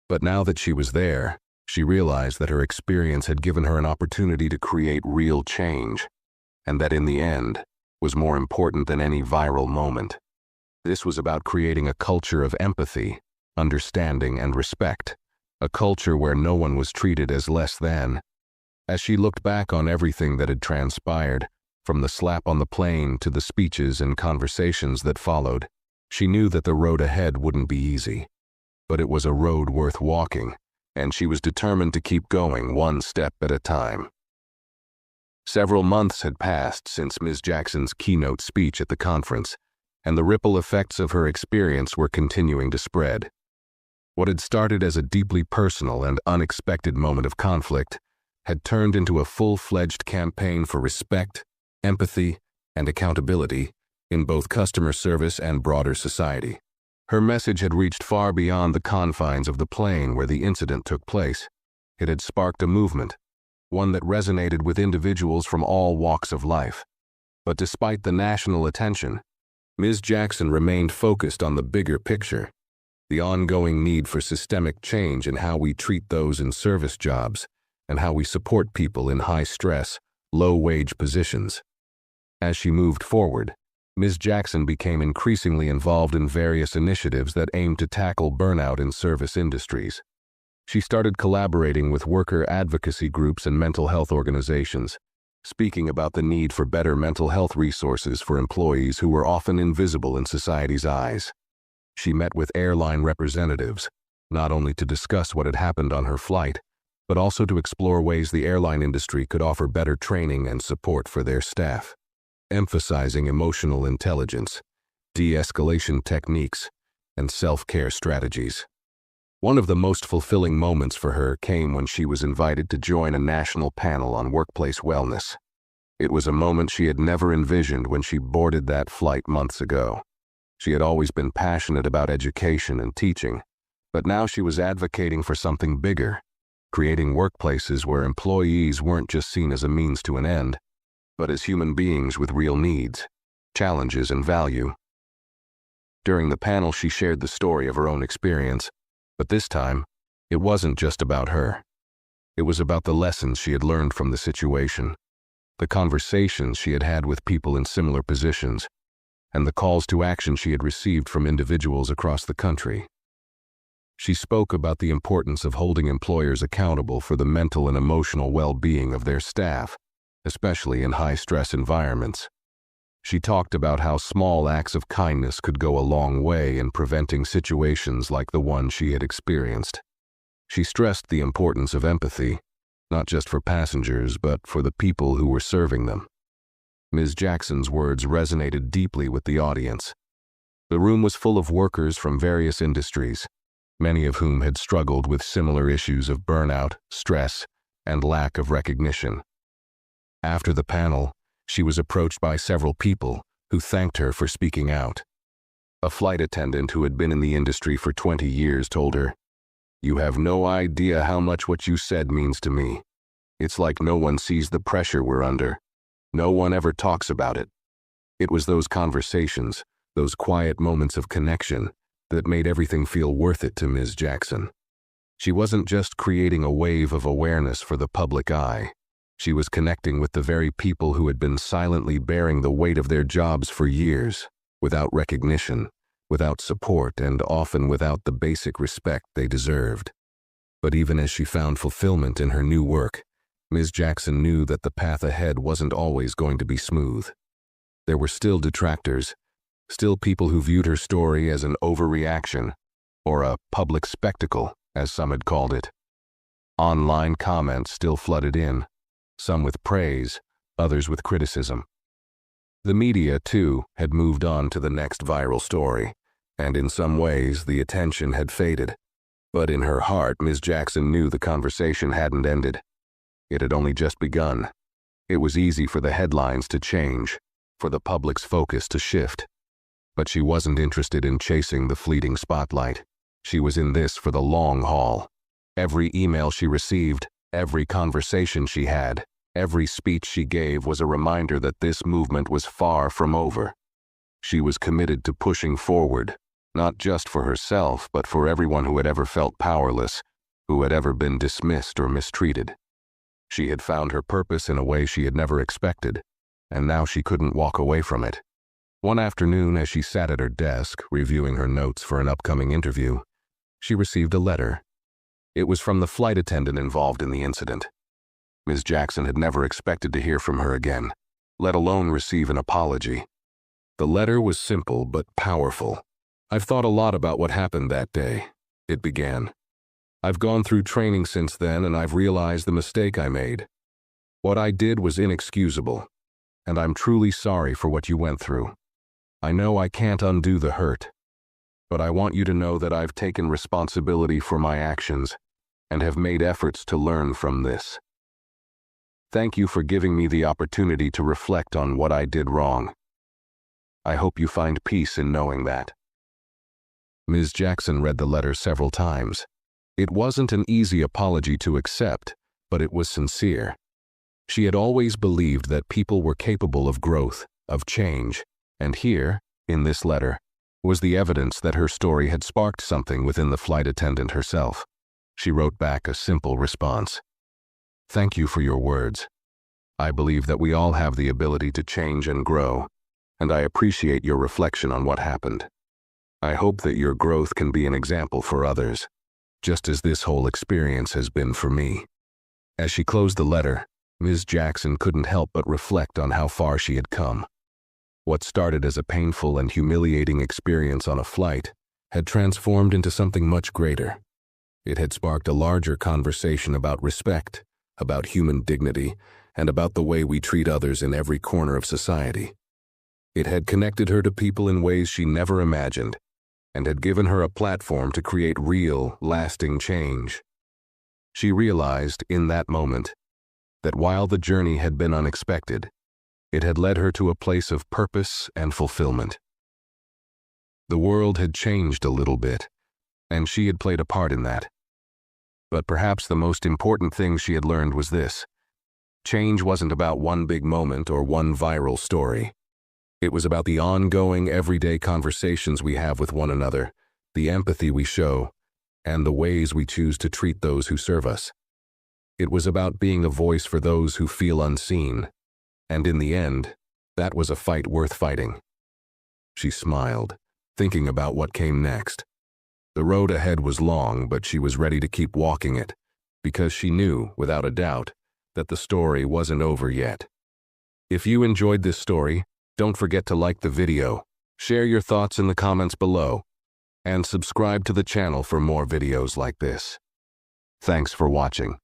But now that she was there, she realized that her experience had given her an opportunity to create real change, and that in the end was more important than any viral moment. This was about creating a culture of empathy, understanding, and respect, a culture where no one was treated as less than. As she looked back on everything that had transpired, from the slap on the plane to the speeches and conversations that followed, she knew that the road ahead wouldn't be easy. But it was a road worth walking, and she was determined to keep going one step at a time. Several months had passed since Ms. Jackson's keynote speech at the conference, and the ripple effects of her experience were continuing to spread. What had started as a deeply personal and unexpected moment of conflict had turned into a full-fledged campaign for respect, empathy, and accountability in both customer service and broader society. Her message had reached far beyond the confines of the plane where the incident took place. It had sparked a movement, one that resonated with individuals from all walks of life. But despite the national attention, Ms. Jackson remained focused on the bigger picture, the ongoing need for systemic change in how we treat those in service jobs and how we support people in high-stress, low-wage positions. As she moved forward, Ms. Jackson became increasingly involved in various initiatives that aimed to tackle burnout in service industries. She started collaborating with worker advocacy groups and mental health organizations, speaking about the need for better mental health resources for employees who were often invisible in society's eyes. She met with airline representatives, not only to discuss what had happened on her flight, but also to explore ways the airline industry could offer better training and support for their staff, emphasizing emotional intelligence, de-escalation techniques, and self-care strategies. One of the most fulfilling moments for her came when she was invited to join a national panel on workplace wellness. It was a moment she had never envisioned when she boarded that flight months ago. She had always been passionate about education and teaching, but now she was advocating for something bigger, creating workplaces where employees weren't just seen as a means to an end, but as human beings with real needs, challenges, and value. During the panel, she shared the story of her own experience, but this time, it wasn't just about her. It was about the lessons she had learned from the situation, the conversations she had had with people in similar positions, and the calls to action she had received from individuals across the country. She spoke about the importance of holding employers accountable for the mental and emotional well-being of their staff, especially in high-stress environments. She talked about how small acts of kindness could go a long way in preventing situations like the one she had experienced. She stressed the importance of empathy, not just for passengers, but for the people who were serving them. Ms. Jackson's words resonated deeply with the audience. The room was full of workers from various industries, many of whom had struggled with similar issues of burnout, stress, and lack of recognition. After the panel, she was approached by several people who thanked her for speaking out. A flight attendant who had been in the industry for 20 years told her, "You have no idea how much what you said means to me. It's like no one sees the pressure we're under. No one ever talks about it." It was those conversations, those quiet moments of connection, that made everything feel worth it to Ms. Jackson. She wasn't just creating a wave of awareness for the public eye. She was connecting with the very people who had been silently bearing the weight of their jobs for years, without recognition, without support, and often without the basic respect they deserved. But even as she found fulfillment in her new work, Ms. Jackson knew that the path ahead wasn't always going to be smooth. There were still detractors, still people who viewed her story as an overreaction, or a public spectacle, as some had called it. Online comments still flooded in, some with praise, others with criticism. The media, too, had moved on to the next viral story, and in some ways the attention had faded. But in her heart, Ms. Jackson knew the conversation hadn't ended. It had only just begun. It was easy for the headlines to change, for the public's focus to shift. But she wasn't interested in chasing the fleeting spotlight. She was in this for the long haul. Every email she received, every conversation she had, every speech she gave was a reminder that this movement was far from over. She was committed to pushing forward, not just for herself, but for everyone who had ever felt powerless, who had ever been dismissed or mistreated. She had found her purpose in a way she had never expected, and now she couldn't walk away from it. One afternoon, as she sat at her desk, reviewing her notes for an upcoming interview, she received a letter. It was from the flight attendant involved in the incident. Ms. Jackson had never expected to hear from her again, let alone receive an apology. The letter was simple but powerful. "I've thought a lot about what happened that day," it began. "I've gone through training since then, and I've realized the mistake I made. What I did was inexcusable, and I'm truly sorry for what you went through. I know I can't undo the hurt, but I want you to know that I've taken responsibility for my actions and have made efforts to learn from this. Thank you for giving me the opportunity to reflect on what I did wrong. I hope you find peace in knowing that." Ms. Jackson read the letter several times. It wasn't an easy apology to accept, but it was sincere. She had always believed that people were capable of growth, of change, and here, in this letter, was the evidence that her story had sparked something within the flight attendant herself. She wrote back a simple response. "Thank you for your words. I believe that we all have the ability to change and grow, and I appreciate your reflection on what happened. I hope that your growth can be an example for others, just as this whole experience has been for me." As she closed the letter, Ms. Jackson couldn't help but reflect on how far she had come. What started as a painful and humiliating experience on a flight had transformed into something much greater. It had sparked a larger conversation about respect, about human dignity, and about the way we treat others in every corner of society. It had connected her to people in ways she never imagined, and had given her a platform to create real, lasting change. She realized, in that moment, that while the journey had been unexpected, it had led her to a place of purpose and fulfillment. The world had changed a little bit, and she had played a part in that. But perhaps the most important thing she had learned was this: change wasn't about one big moment or one viral story. It was about the ongoing, everyday conversations we have with one another, the empathy we show, and the ways we choose to treat those who serve us. It was about being a voice for those who feel unseen, and in the end, that was a fight worth fighting. She smiled, thinking about what came next. The road ahead was long, but she was ready to keep walking it, because she knew, without a doubt, that the story wasn't over yet. If you enjoyed this story, don't forget to like the video, share your thoughts in the comments below, and subscribe to the channel for more videos like this. Thanks for watching.